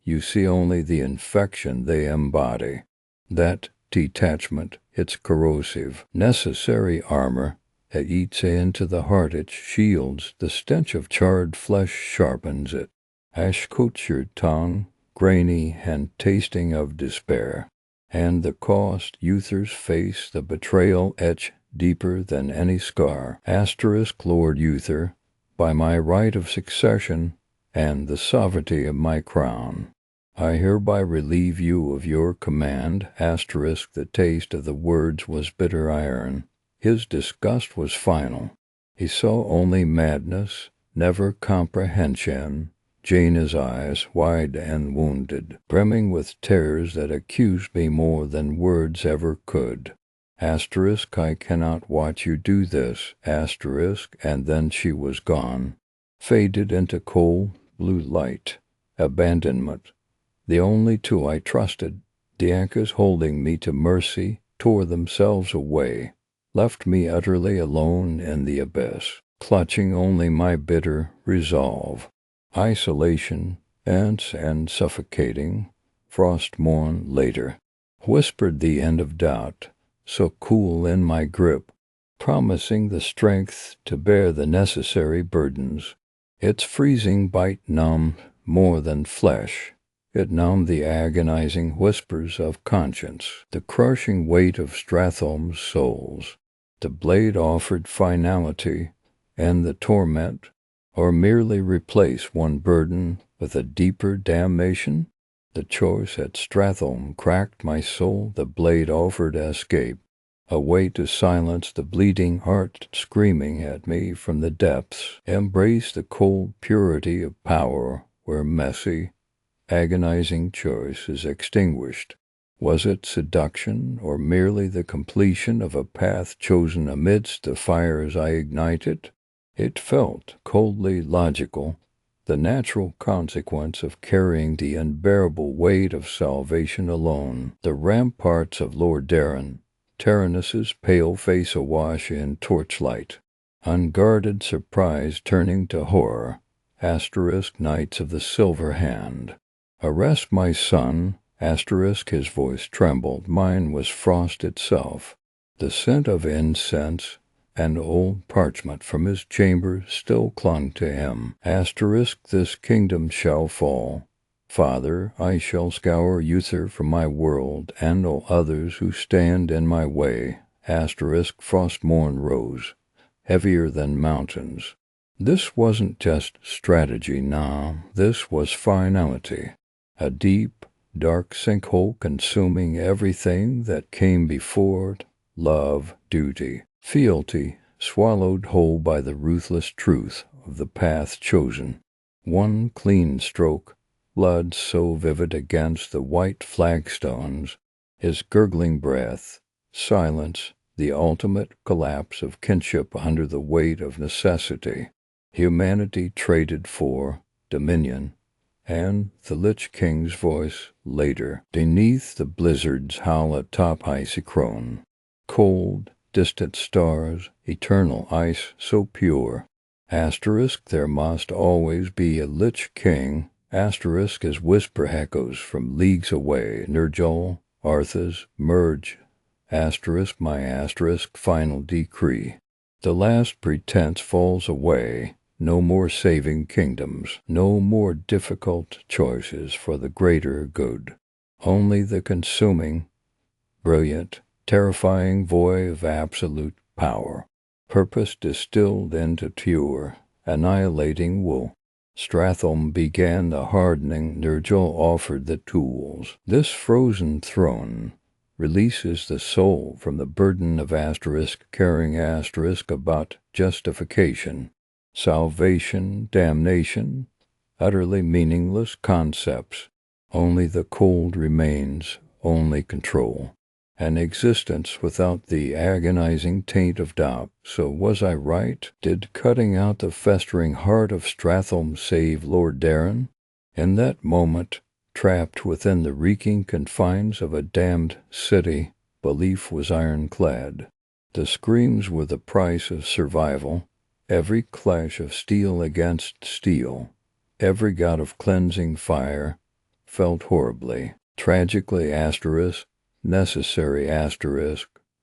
You see only the infection they embody. That detachment, it's corrosive. Necessary armor. It eats into the heart it shields. The stench of charred flesh sharpens it. Ash coats your tongue, grainy and tasting of despair. And the cost, Uther's face, the betrayal etched deeper than any scar. Lord Uther, by my right of succession and the sovereignty of my crown, I hereby relieve you of your command. The taste of the words was bitter iron. His disgust was final. He saw only madness, never comprehension. Jaina's eyes, wide and wounded, brimming with tears that accused me more than words ever could. I cannot watch you do this. And then she was gone, faded into cold blue light. Abandonment. The only two I trusted, the anchors holding me to mercy, tore themselves away, left me utterly alone in the abyss, clutching only my bitter resolve. Isolation, ants and suffocating. Frostmourne later. Whispered the end of doubt, so cool in my grip, promising the strength to bear the necessary burdens. Its freezing bite numbed more than flesh. It numbed the agonizing whispers of conscience, the crushing weight of Stratholme's souls. The blade offered finality, and the torment, or merely replace one burden with a deeper damnation? The choice at Stratholme cracked my soul, the blade offered escape, a way to silence the bleeding heart screaming at me from the depths, embrace the cold purity of power where messy, agonizing choice is extinguished. Was it seduction, or merely the completion of a path chosen amidst the fires I ignited? It felt coldly logical, the natural consequence of carrying the unbearable weight of salvation alone. The ramparts of Lordaeron, Tyrannus's pale face awash in torchlight, unguarded surprise turning to horror, Knights of the Silver Hand. Arrest my son, his voice trembled, mine was frost itself. The scent of incense and old parchment from his chamber still clung to him. This kingdom shall fall. Father, I shall scour Uther from my world and all others who stand in my way. Frostmourne rose, heavier than mountains. This wasn't just strategy, nah, this was finality. A deep, dark sinkhole consuming everything that came before it, love, duty, fealty, swallowed whole by the ruthless truth of the path chosen. One clean stroke, blood so vivid against the white flagstones, his gurgling breath, silence, the ultimate collapse of kinship under the weight of necessity. Humanity traded for dominion, and the Lich King's voice later, beneath the blizzard's howl atop Icecrown. Cold, distant stars, eternal ice so pure. There must always be a Lich King. As whisper echoes from leagues away. Ner'zhul, Arthas, merge. My final decree. The last pretense falls away. No more saving kingdoms, no more difficult choices for the greater good. Only the consuming, brilliant, terrifying void of absolute power. Purpose distilled into pure, annihilating woe. Stratholme began the hardening, Ner'zhul offered the tools. This frozen throne releases the soul from the burden of carrying about justification. Salvation, damnation, utterly meaningless concepts. Only the cold remains, only control. An existence without the agonizing taint of doubt. So was I right? Did cutting out the festering heart of Stratholme save Lordaeron? In that moment, trapped within the reeking confines of a damned city, belief was ironclad. The screams were the price of survival. Every clash of steel against steel, every gout of cleansing fire, felt horribly, tragically necessary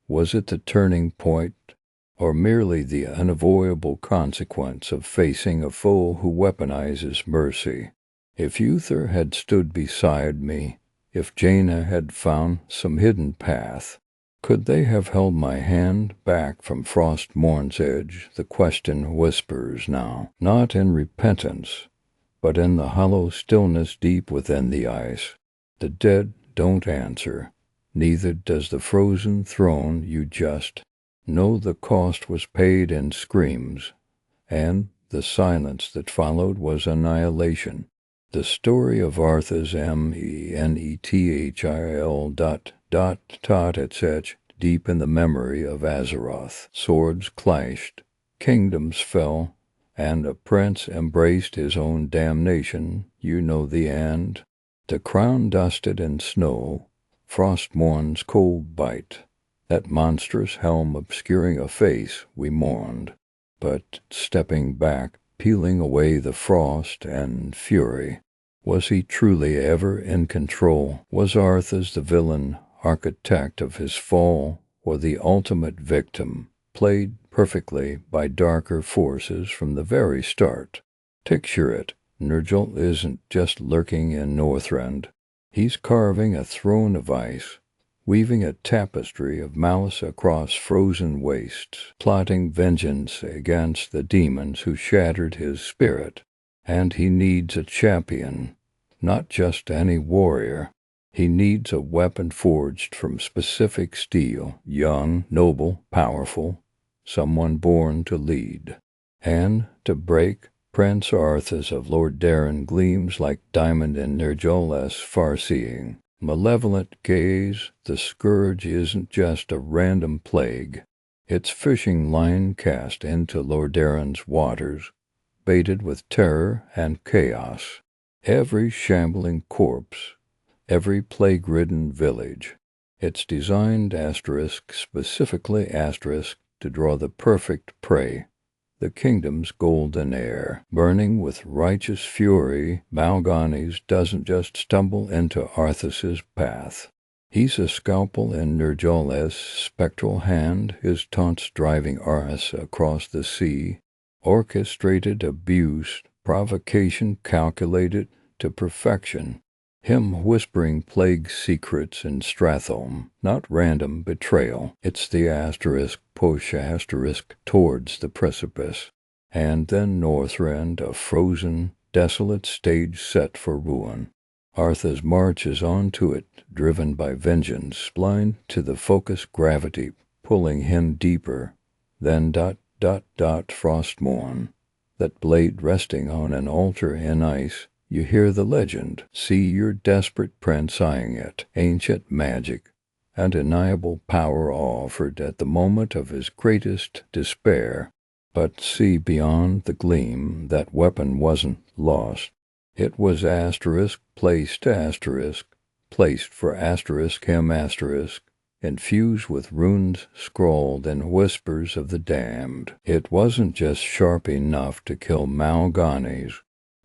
was it the turning point, or merely the unavoidable consequence of facing a foe who weaponizes mercy? If Uther had stood beside me, if Jaina had found some hidden path, could they have held my hand back from Frostmourne's edge? The question whispers now, not in repentance, but in the hollow stillness deep within the ice. The dead don't answer, neither does the frozen throne. You just know the cost was paid in screams, and the silence that followed was annihilation. The story of Arthas Menethil ... It's etched deep in the memory of Azeroth. Swords clashed, kingdoms fell, and a prince embraced his own damnation. You know the end. The crown dusted in snow, Frostmourne's cold bite, that monstrous helm obscuring a face we mourned. But stepping back, peeling away the frost and fury, was he truly ever in control? Was Arthas the villain, architect of his fall, or the ultimate victim, played perfectly by darker forces from the very start? Picture it, Ner'zhul isn't just lurking in Northrend. He's carving a throne of ice, weaving a tapestry of malice across frozen wastes, plotting vengeance against the demons who shattered his spirit. And he needs a champion, not just any warrior. He needs a weapon forged from specific steel, young, noble, powerful, someone born to lead. And to break, Prince Arthas of Lordaeron gleams like diamond in Ner'zhul's far-seeing, malevolent gaze. The Scourge isn't just a random plague. It's fishing line cast into Lordaeron's waters, baited with terror and chaos. Every shambling corpse, every plague-ridden village. It's designed specifically to draw the perfect prey. The kingdom's golden heir, burning with righteous fury, Mal'Ganis doesn't just stumble into Arthas's path. He's a scalpel in Ner'zhul's spectral hand, his taunts driving Arthas across the sea. Orchestrated abuse, provocation calculated to perfection. Him whispering plague secrets in Stratholme, not random betrayal. It's the push towards the precipice. And then Northrend, a frozen, desolate stage set for ruin. Arthas marches onto it, driven by vengeance, blind to the focused gravity, pulling him deeper. Then Frostmourne, that blade resting on an altar in ice. You hear the legend, see your desperate prince eyeing it, ancient magic, undeniable power offered at the moment of his greatest despair. But see beyond the gleam, that weapon wasn't lost. It was placed for him, infused with runes scrawled in whispers of the damned. It wasn't just sharp enough to kill Mal'Ganis.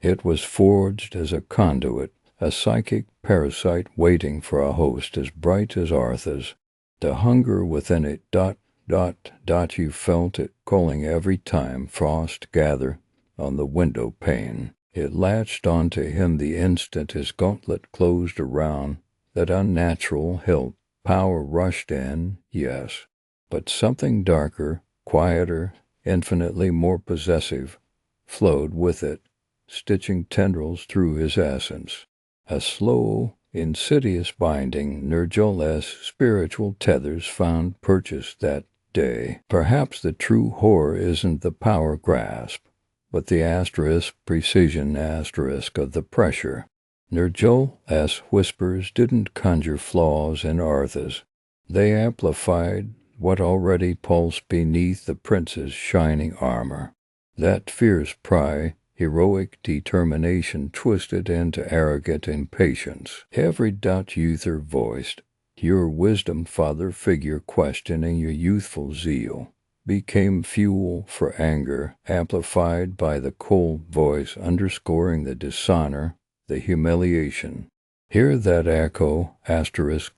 It was forged as a conduit, a psychic parasite waiting for a host as bright as Arthas. The hunger within it, you felt it calling every time frost gathered on the window pane. It latched onto him the instant his gauntlet closed around that unnatural hilt. Power rushed in, yes, but something darker, quieter, infinitely more possessive, flowed with it, stitching tendrils through his essence. A slow, insidious binding. Ner'zhul's spiritual tethers found purchase that day. Perhaps the true horror isn't the power grasp, but the precision of the pressure. Ner'zhul's whispers didn't conjure flaws in Arthas. They amplified what already pulsed beneath the prince's shining armor. That fierce pride, heroic determination twisted into arrogant impatience. Every doubt Uther voiced, your wisdom father figure questioning your youthful zeal, became fuel for anger, amplified by the cold voice underscoring the dishonor, the humiliation. Hear that echo,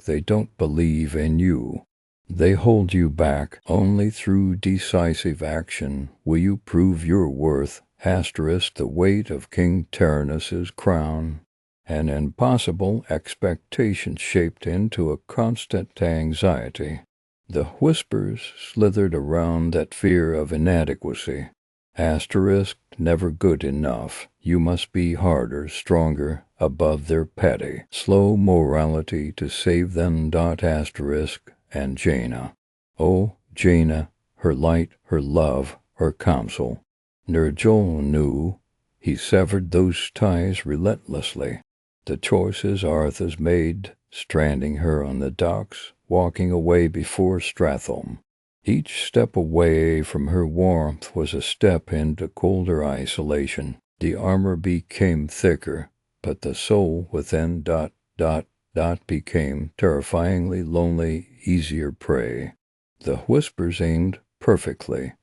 they don't believe in you. They hold you back. Only through decisive action will you prove your worth, the weight of King Tyrannus's crown. An impossible expectation shaped into a constant anxiety. The whispers slithered around that fear of inadequacy. Never good enough. You must be harder, stronger, above their petty, slow morality to save them. And Jaina. Oh, Jaina, her light, her love, her counsel. Ner'zhul knew. He severed those ties relentlessly. The choices Arthas made, stranding her on the docks, walking away before Stratholme. Each step away from her warmth was a step into colder isolation. The armor became thicker, but the soul within became terrifyingly lonely, easier prey. The whispers aimed perfectly,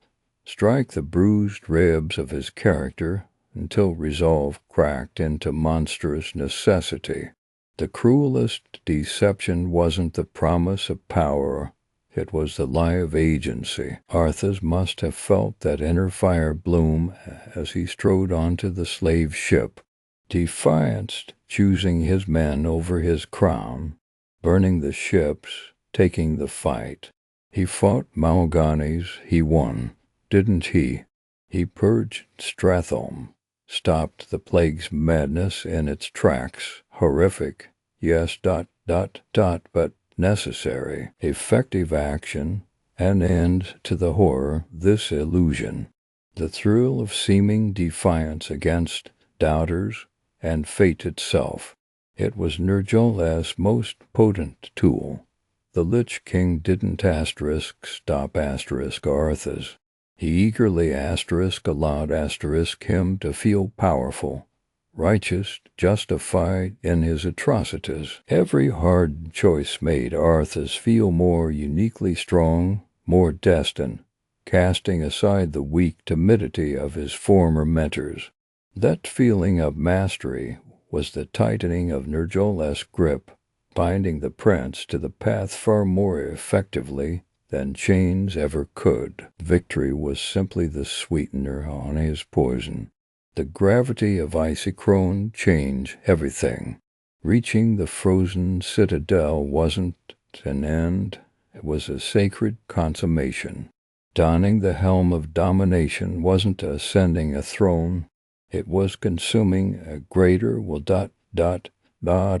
strike the bruised ribs of his character until resolve cracked into monstrous necessity. The cruelest deception wasn't the promise of power, it was the lie of agency. Arthas must have felt that inner fire bloom as he strode onto the slave ship, defiant, choosing his men over his crown, burning the ships, taking the fight. He fought Mal'Ganis, he won, didn't he? He purged Stratholme, stopped the plague's madness in its tracks. Horrific, yes, but necessary. Effective action, an end to the horror, this illusion. The thrill of seeming defiance against doubters and fate itself. It was Ner'zhul's most potent tool. The Lich King didn't stop Arthas. He eagerly allowed him to feel powerful, righteous, justified in his atrocities. Every hard choice made Arthas feel more uniquely strong, more destined, casting aside the weak timidity of his former mentors. That feeling of mastery was the tightening of Ner'zhul's grip, binding the prince to the path far more effectively than chains ever could. Victory was simply the sweetener on his poison. The gravity of Icecrown changed everything. Reaching the frozen citadel wasn't an end, it was a sacred consummation. Donning the helm of domination wasn't ascending a throne, it was consuming a greater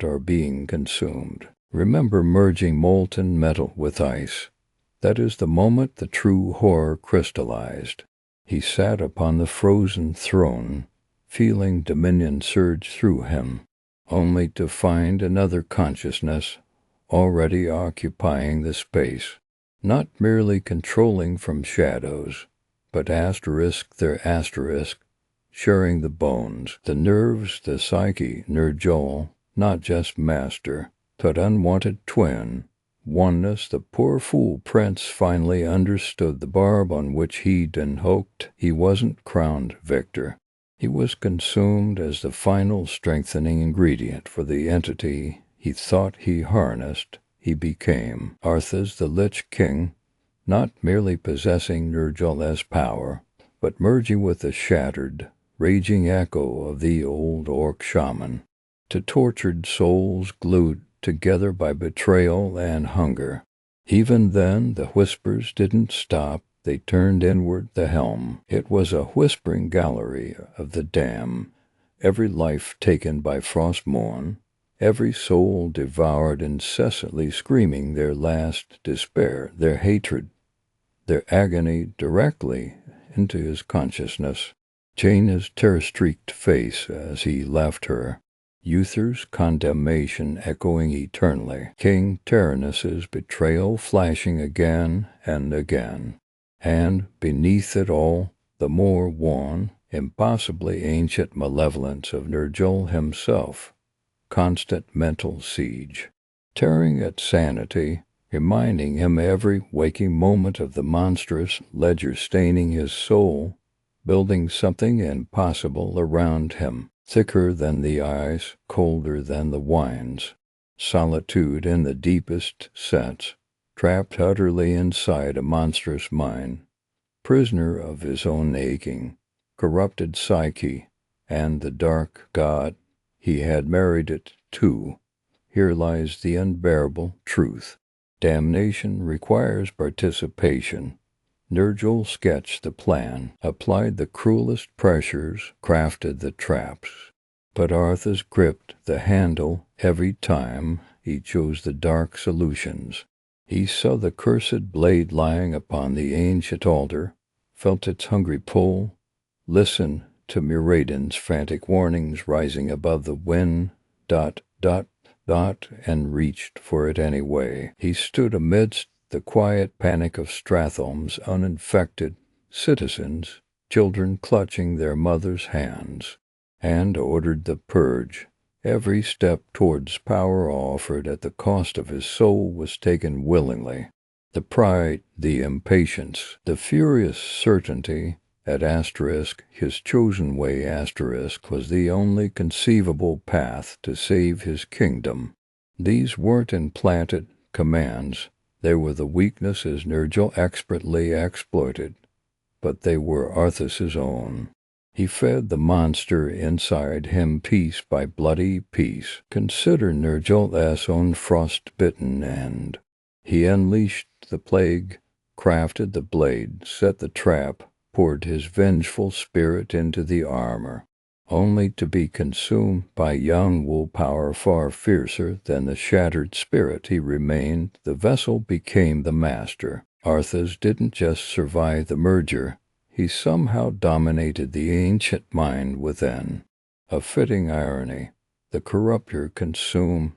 or being consumed. Remember merging molten metal with ice. That is the moment the true horror crystallized. He sat upon the frozen throne, feeling dominion surge through him, only to find another consciousness already occupying the space, not merely controlling from shadows, but sharing the bones, the nerves, the psyche. Ner'zhul, not just master, but unwanted twin. Oneness. The poor fool prince finally understood the barb on which he'd hoped. He wasn't crowned victor. He was consumed as the final strengthening ingredient for the entity he thought he harnessed. He became Arthas the Lich King, not merely possessing Ner'zhul's power, but merging with the shattered, raging echo of the old orc shaman. To tortured souls glued together by betrayal and hunger. Even then, the whispers didn't stop. They turned inward the helm. It was a whispering gallery of the damned. Every life taken by Frostmourne, every soul devoured, incessantly screaming their last despair, their hatred, their agony directly into his consciousness. Jaina's terror-streaked face as he left her. Uther's condemnation echoing eternally. King Tyrannus's betrayal flashing again and again. And beneath it all, the more wan, impossibly ancient malevolence of Ner'zhul himself. Constant mental siege. Tearing at sanity, reminding him every waking moment of the monstrous ledger staining his soul, building something impossible around him. Thicker than the ice, colder than the winds. Solitude in the deepest sense, trapped utterly inside a monstrous mind, prisoner of his own aching, corrupted psyche, and the dark god he had married it to. Here lies the unbearable truth. Damnation requires participation. Ner'zhul sketched the plan, applied the cruelest pressures, crafted the traps. But Arthas gripped the handle every time he chose the dark solutions. He saw the cursed blade lying upon the ancient altar, felt its hungry pull, listened to Miraidon's frantic warnings rising above the wind, and reached for it anyway. He stood amidst the quiet panic of Stratholme's uninfected citizens, children clutching their mothers' hands, and ordered the purge. Every step towards power offered at the cost of his soul was taken willingly. The pride, the impatience, the furious certainty at his chosen way was the only conceivable path to save his kingdom. These weren't implanted commands. They were the weaknesses Ner'zhul expertly exploited, but they were Arthas's own. He fed the monster inside him piece by bloody piece. Consider Ner'zhul's own frost-bitten end. He unleashed the plague, crafted the blade, set the trap, poured his vengeful spirit into the armor. only to be consumed by young willpower far fiercer than the shattered spirit he remained. The vessel became the master. Arthas didn't just survive the merger, he somehow dominated the ancient mind within. A fitting irony, the corrupter consumed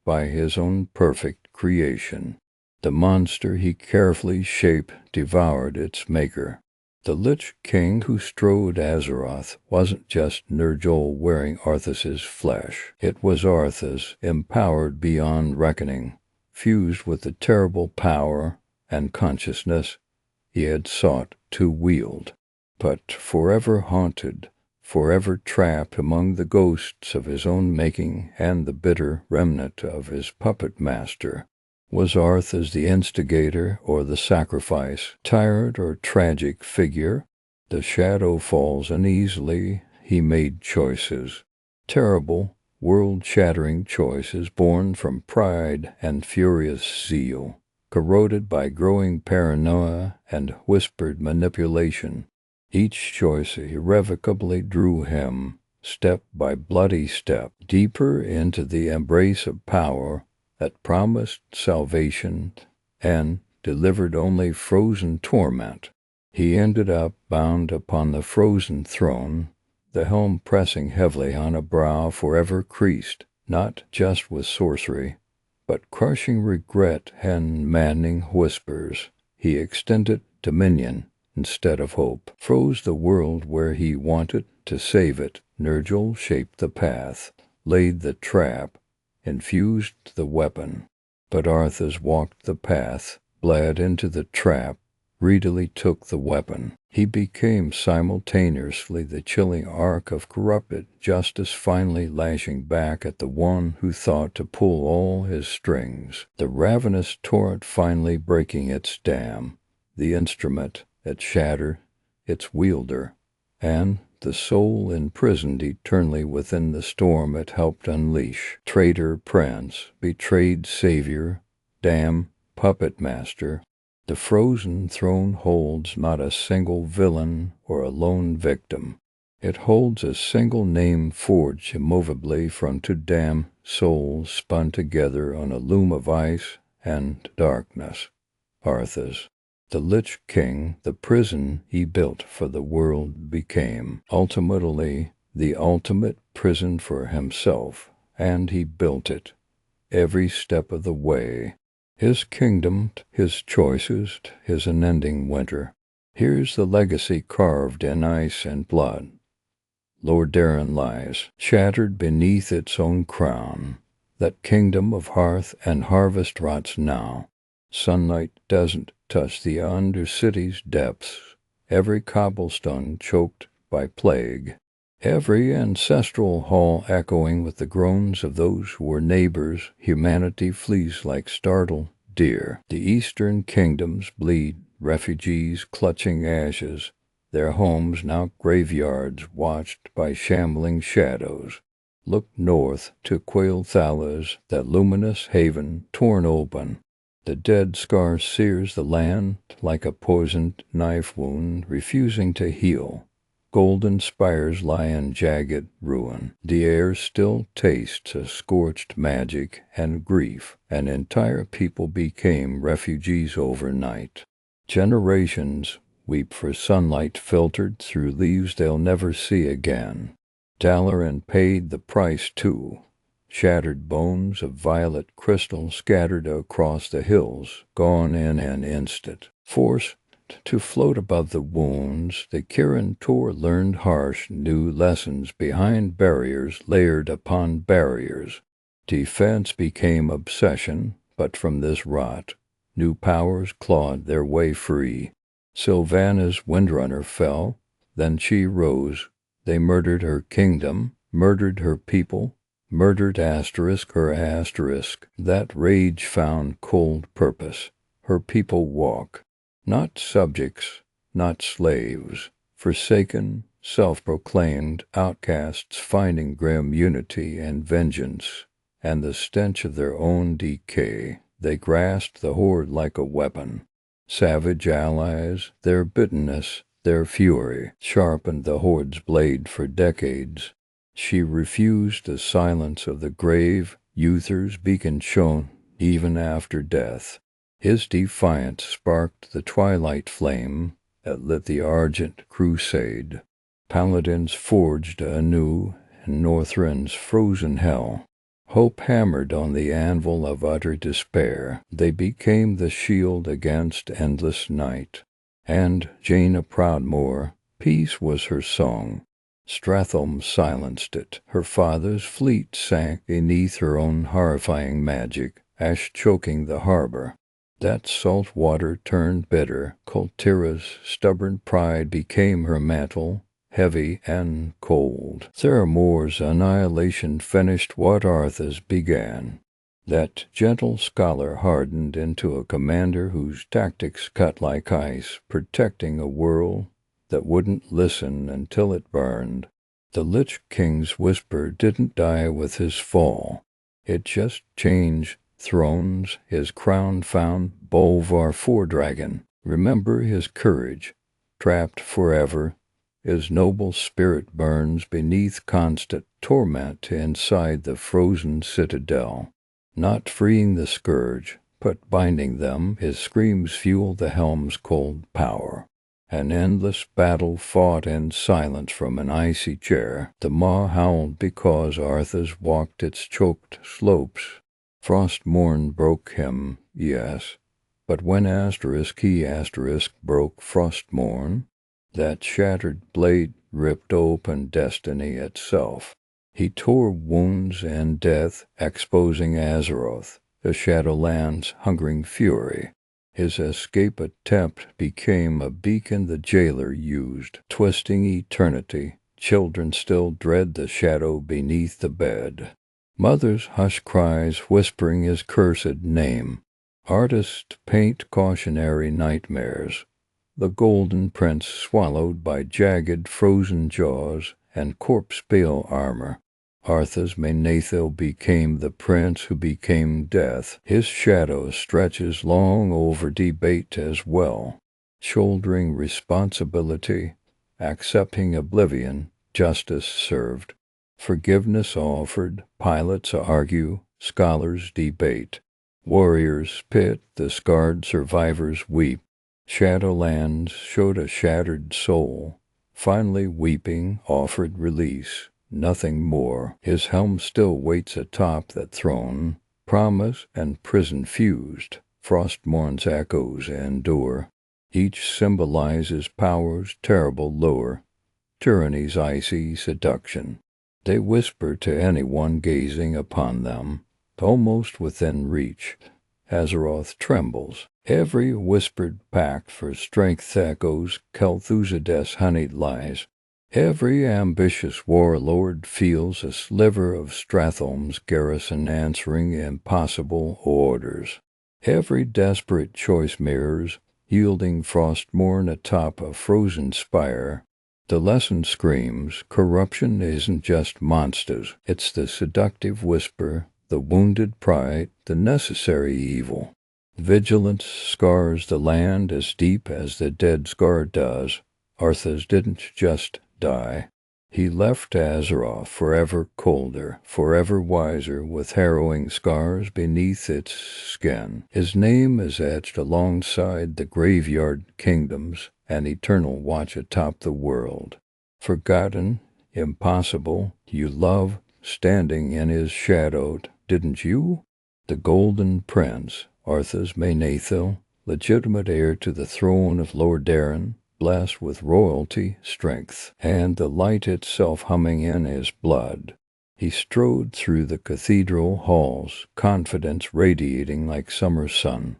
by his own perfect creation. The monster he carefully shaped devoured its maker. The Lich King who strode Azeroth wasn't just Ner'zhul wearing Arthas's flesh. It was Arthas, empowered beyond reckoning, fused with the terrible power and consciousness he had sought to wield. But forever haunted, forever trapped among the ghosts of his own making and the bitter remnant of his puppet master. Was Arthas the instigator or the sacrifice, tired or tragic figure? The shadow falls uneasily. He made choices. Terrible, world-shattering choices born from pride and furious zeal, corroded by growing paranoia and whispered manipulation. Each choice irrevocably drew him, step by bloody step, deeper into the embrace of power that promised salvation and delivered only frozen torment. He ended up bound upon the frozen throne, the helm pressing heavily on a brow forever creased, not just with sorcery, but crushing regret and maddening whispers. He extended dominion instead of hope, froze the world where he wanted to save it. Ner'zhul shaped the path, laid the trap, infused the weapon. But Arthas walked the path, bled into the trap, greedily took the weapon. He became simultaneously the chilling arc of corrupted justice, finally lashing back at the one who thought to pull all his strings, the ravenous torrent finally breaking its dam, the instrument that shattered its wielder, and the soul imprisoned eternally within the storm it helped unleash. Traitor prince, betrayed savior, damned puppet master. The frozen throne holds not a single villain or a lone victim. It holds a single name forged immovably from two damned souls spun together on a loom of ice and darkness. Arthas. The Lich King, the prison he built for the world, became ultimately the ultimate prison for himself, and he built it every step of the way. His kingdom, his choices, his unending winter. Here's the legacy carved in ice and blood. Lordaeron lies, shattered beneath its own crown. That kingdom of hearth and harvest rots now. Sunlight doesn't touch the Undercity's depths, every cobblestone choked by plague, every ancestral hall echoing with the groans of those who were neighbors. Humanity flees like startled deer. The eastern kingdoms bleed, refugees clutching ashes, their homes now graveyards watched by shambling shadows. Look north to Quailthala's, that luminous haven torn open. The dead scar sears the land like a poisoned knife wound refusing to heal. Golden spires lie in jagged ruin. The air still tastes of scorched magic and grief. An entire people became refugees overnight. Generations weep for sunlight filtered through leaves they'll never see again. Dalaran paid the price too. Shattered bones of violet crystal scattered across the hills, gone in an instant. Forced to float above the wounds, the Kirin Tor learned harsh new lessons behind barriers layered upon barriers. Defense became obsession, but from this rot, new powers clawed their way free. Sylvanas Windrunner fell, then she rose. They murdered her kingdom, murdered her people, murdered her asterisk. That rage found cold purpose. Her people walk, not subjects, not slaves, forsaken, self-proclaimed outcasts finding grim unity and vengeance, and the stench of their own decay. They grasped the horde like a weapon. Savage allies, their bitterness, their fury, sharpened the horde's blade for decades. She refused the silence of the grave. Uther's beacon shone even after death. His defiance sparked the twilight flame that lit the Argent crusade. Paladins forged anew in Northrend's frozen hell. Hope hammered on the anvil of utter despair. They became the shield against endless night. And Jaina Proudmoore, peace was her song. Stratholme silenced it. Her father's fleet sank beneath her own horrifying magic, ash choking the harbor. That salt water turned bitter. Kultira's stubborn pride became her mantle, heavy and cold. Theramor's annihilation finished what Arthas began. That gentle scholar hardened into a commander whose tactics cut like ice, protecting a world that wouldn't listen until it burned. The Lich King's whisper didn't die with his fall. It just changed thrones. His crown found Bolvar Fordragon. Remember his courage, trapped forever. His noble spirit burns beneath constant torment inside the frozen citadel. Not freeing the Scourge, but binding them, his screams fuel the helm's cold power. An endless battle fought in silence from an icy chair. The maw howled because Arthas walked its choked slopes. Frostmourne broke him, yes, but when he broke Frostmourne, that shattered blade ripped open destiny itself. He tore wounds and death, exposing Azeroth, the Shadowlands' hungering fury. His escape attempt became a beacon the jailer used, twisting eternity. Children still dread the shadow beneath the bed. Mothers' hushed cries whispering his cursed name. Artists paint cautionary nightmares. The golden prince swallowed by jagged frozen jaws and corpse-pale armor. Arthas Menethil became the prince who became death. His shadow stretches long over debate as well, shouldering responsibility, accepting oblivion, justice served, forgiveness offered, pilots argue, scholars debate, warriors pit, the scarred survivors weep. Shadowlands showed a shattered soul, finally weeping, offered release. Nothing more. His helm still waits atop that throne. Promise and prison fused. Frostmourne's echoes endure. Each symbolizes power's terrible lure, tyranny's icy seduction. They whisper to anyone gazing upon them, almost within reach. Azeroth trembles. Every whispered pact for strength echoes Kel'Thuzad's honeyed lies. Every ambitious warlord feels a sliver of Stratholme's garrison answering impossible orders. Every desperate choice mirrors, yielding Frostmourne atop a frozen spire. The lesson screams, corruption isn't just monsters, it's the seductive whisper, the wounded pride, the necessary evil. Vigilance scars the land as deep as the dead scar does. Arthas didn't just die. He left Azeroth forever colder, forever wiser, with harrowing scars beneath its skin. His name is etched alongside the graveyard kingdoms, an eternal watch atop the world. Forgotten, impossible, you love, standing in his shadow, didn't you? The Golden Prince, Arthas Menethil, legitimate heir to the throne of Lordaeron, blessed with royalty, strength, and the light itself humming in his blood. He strode through the cathedral halls, confidence radiating like summer sun.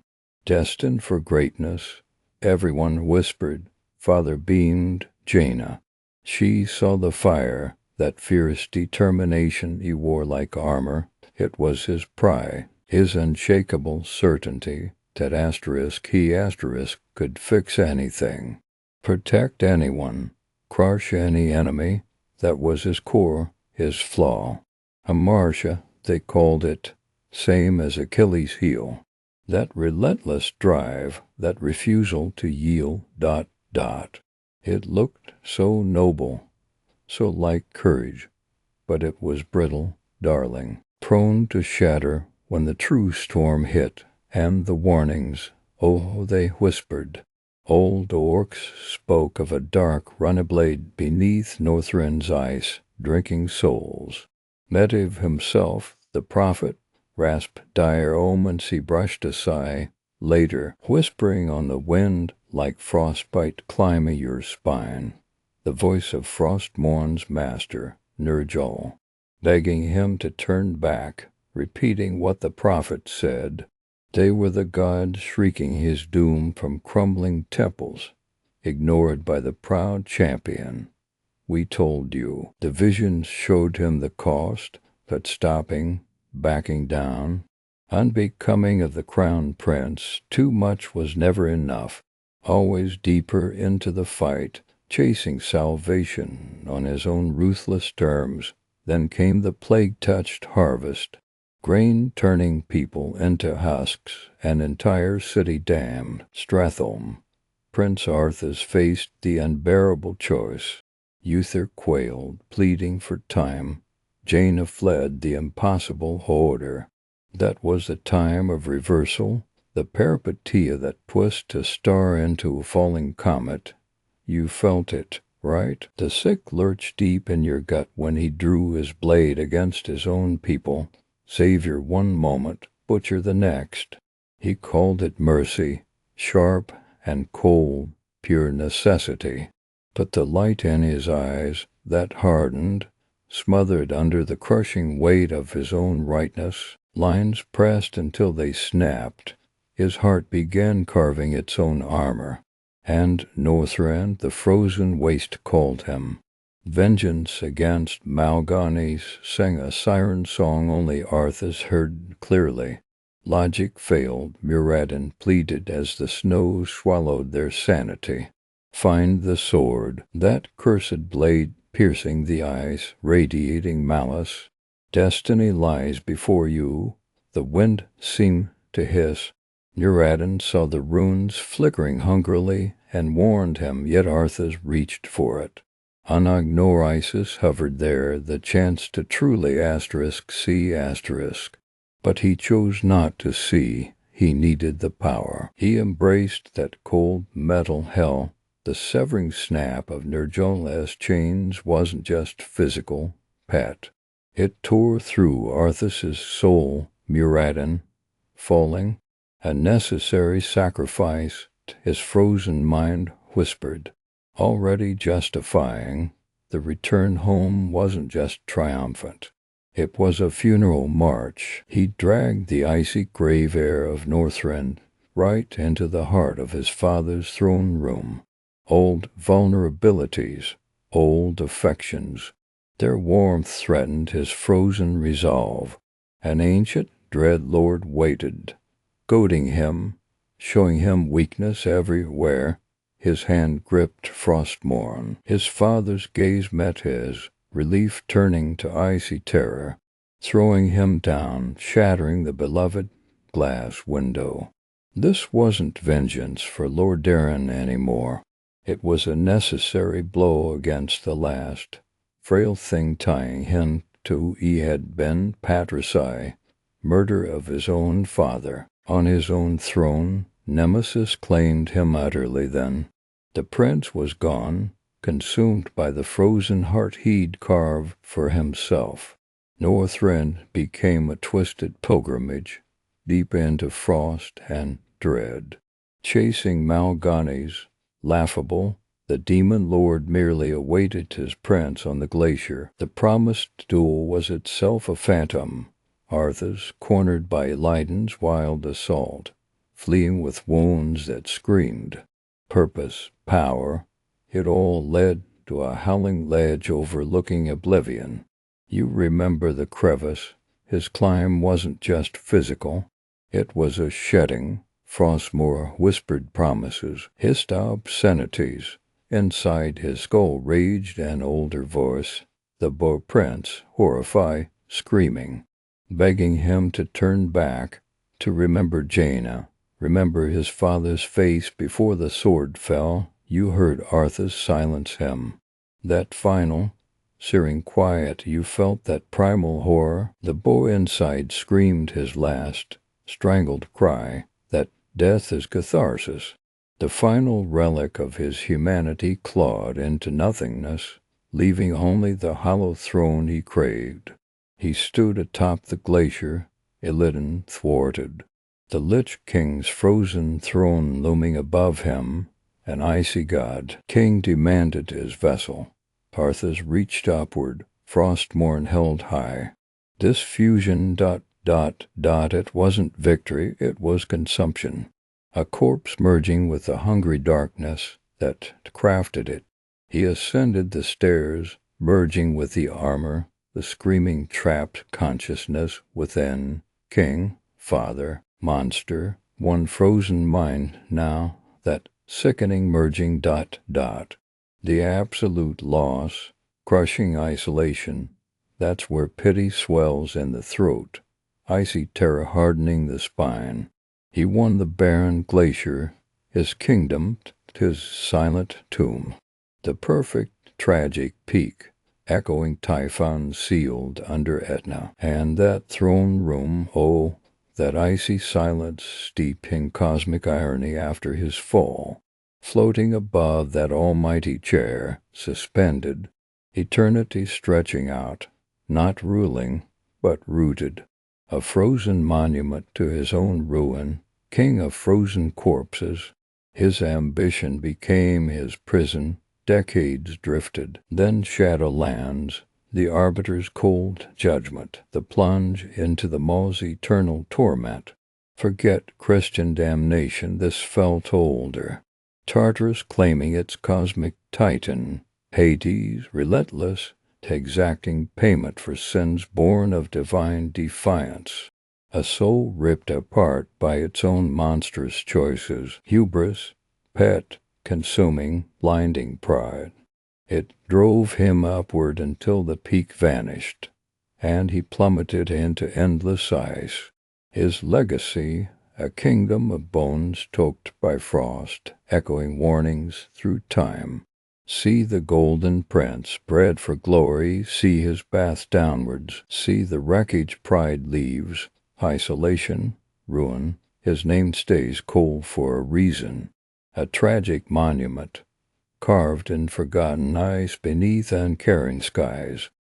Destined for greatness, everyone whispered. Father beamed, Jaina. She saw the fire, that fierce determination he wore like armor. It was his pride, his unshakable certainty that he could fix anything. Protect anyone, crush any enemy. That was his core, his flaw. A Marcia, they called it, same as Achilles' heel. That relentless drive, that refusal to yield, ... It looked so noble, so like courage, but it was brittle, darling, prone to shatter when the true storm hit, and the warnings, oh, they whispered. Old orcs spoke of a dark runnerblade beneath Northrend's ice, drinking souls. Menethil himself, the prophet, rasped dire omens he brushed aside, later, whispering on the wind like frostbite climbing your spine. The voice of Frostmourne's master, Ner'zhul, begging him to turn back, repeating what the prophet said. They were the gods shrieking his doom from crumbling temples, ignored by the proud champion. We told you. The visions showed him the cost, but stopping, backing down, unbecoming of the crown prince, too much was never enough, always deeper into the fight, chasing salvation on his own ruthless terms. Then came the plague-touched harvest, grain turning people into husks, an entire city damned. Stratholme. Prince Arthas faced the unbearable choice. Uther quailed, pleading for time. Jaina fled the impossible order. That was the time of reversal, the peripeteia that twists a star into a falling comet. You felt it, right? The sick lurched deep in your gut when he drew his blade against his own people. Savior one moment, butcher the next. He called it mercy, sharp and cold, pure necessity. But the light in his eyes, that hardened, smothered under the crushing weight of his own rightness, lines pressed until they snapped. His heart began carving its own armor. And Northrend, the frozen waste, called him. Vengeance against Mal'Ganis sang a siren song only Arthas heard clearly. Logic failed, Mirrodin pleaded as the snow swallowed their sanity. Find the sword, that cursed blade piercing the ice, radiating malice. Destiny lies before you. The wind seemed to hiss. Mirrodin saw the runes flickering hungrily and warned him, yet Arthas reached for it. Anagnorisis hovered there, the chance to truly see. But he chose not to see. He needed the power. He embraced that cold metal hell. The severing snap of Ner'zhul's chains wasn't just physical, Pat. It tore through Arthas's soul. Mirrodin, falling, a necessary sacrifice, his frozen mind whispered, already justifying. The return home wasn't just triumphant. It was a funeral march. He dragged the icy grave air of Northrend right into the heart of his father's throne room. Old vulnerabilities, old affections, their warmth threatened his frozen resolve. An ancient dread lord waited, goading him, showing him weakness everywhere. His hand gripped Frostmourne. His father's gaze met his, relief turning to icy terror, throwing him down, shattering the beloved glass window. This wasn't vengeance for Lordaeron anymore. It was a necessary blow against the last frail thing tying him to he had been patricide, murder of his own father. On his own throne, Nemesis claimed him utterly then. The prince was gone, consumed by the frozen heart he'd carved for himself. Northrend became a twisted pilgrimage, deep into frost and dread. Chasing Mal'Ganis, laughable, the demon lord merely awaited his prince on the glacier. The promised duel was itself a phantom. Arthas, cornered by Leiden's wild assault, fleeing with wounds that screamed. Purpose, power, it all led to a howling ledge overlooking oblivion. You remember the crevice. His climb wasn't just physical. It was a shedding. Frostmourne whispered promises, hissed obscenities. Inside his skull raged an older voice, the boar prince, horrified, screaming, begging him to turn back, to remember Jaina, remember his father's face before the sword fell. You heard Arthas silence him. That final, searing quiet, you felt that primal horror. The boy inside screamed his last, strangled cry, that death is catharsis. The final relic of his humanity clawed into nothingness, leaving only the hollow throne he craved. He stood atop the glacier, Illidan thwarted, the Lich King's frozen throne looming above him. An icy god king demanded his vessel. Arthas reached upward, Frostmourne held high. This fusion ... it wasn't victory, it was consumption. A corpse merging with the hungry darkness that crafted it. He ascended the stairs, merging with the armor, the screaming trapped consciousness within. King, father, monster, one frozen mind now, that sickening merging ... The absolute loss, crushing isolation, that's where pity swells in the throat, icy terror hardening the spine. He won the barren glacier, his kingdom, his silent tomb. The perfect, tragic peak, echoing Typhon sealed under Etna. And that throne room, oh, that icy silence steeped in cosmic irony after his fall. Floating above that almighty chair, suspended, eternity stretching out, not ruling, but rooted. A frozen monument to his own ruin, king of frozen corpses. His ambition became his prison, decades drifted, then Shadowlands, the arbiter's cold judgment, the plunge into the Maul's eternal torment. Forget Christian damnation, this felt older. Tartarus claiming its cosmic titan, Hades relentless, exacting payment for sins born of divine defiance. A soul ripped apart by its own monstrous choices, hubris, pet, consuming, blinding pride. It drove him upward until the peak vanished, and he plummeted into endless ice. His legacy, a kingdom of bones choked by frost, echoing warnings through time. See the golden prince, bred for glory, see his path downwards, see the wreckage pride leaves, isolation, ruin, his name stays cold for a reason. A tragic monument, carved in forgotten ice beneath uncaring skies.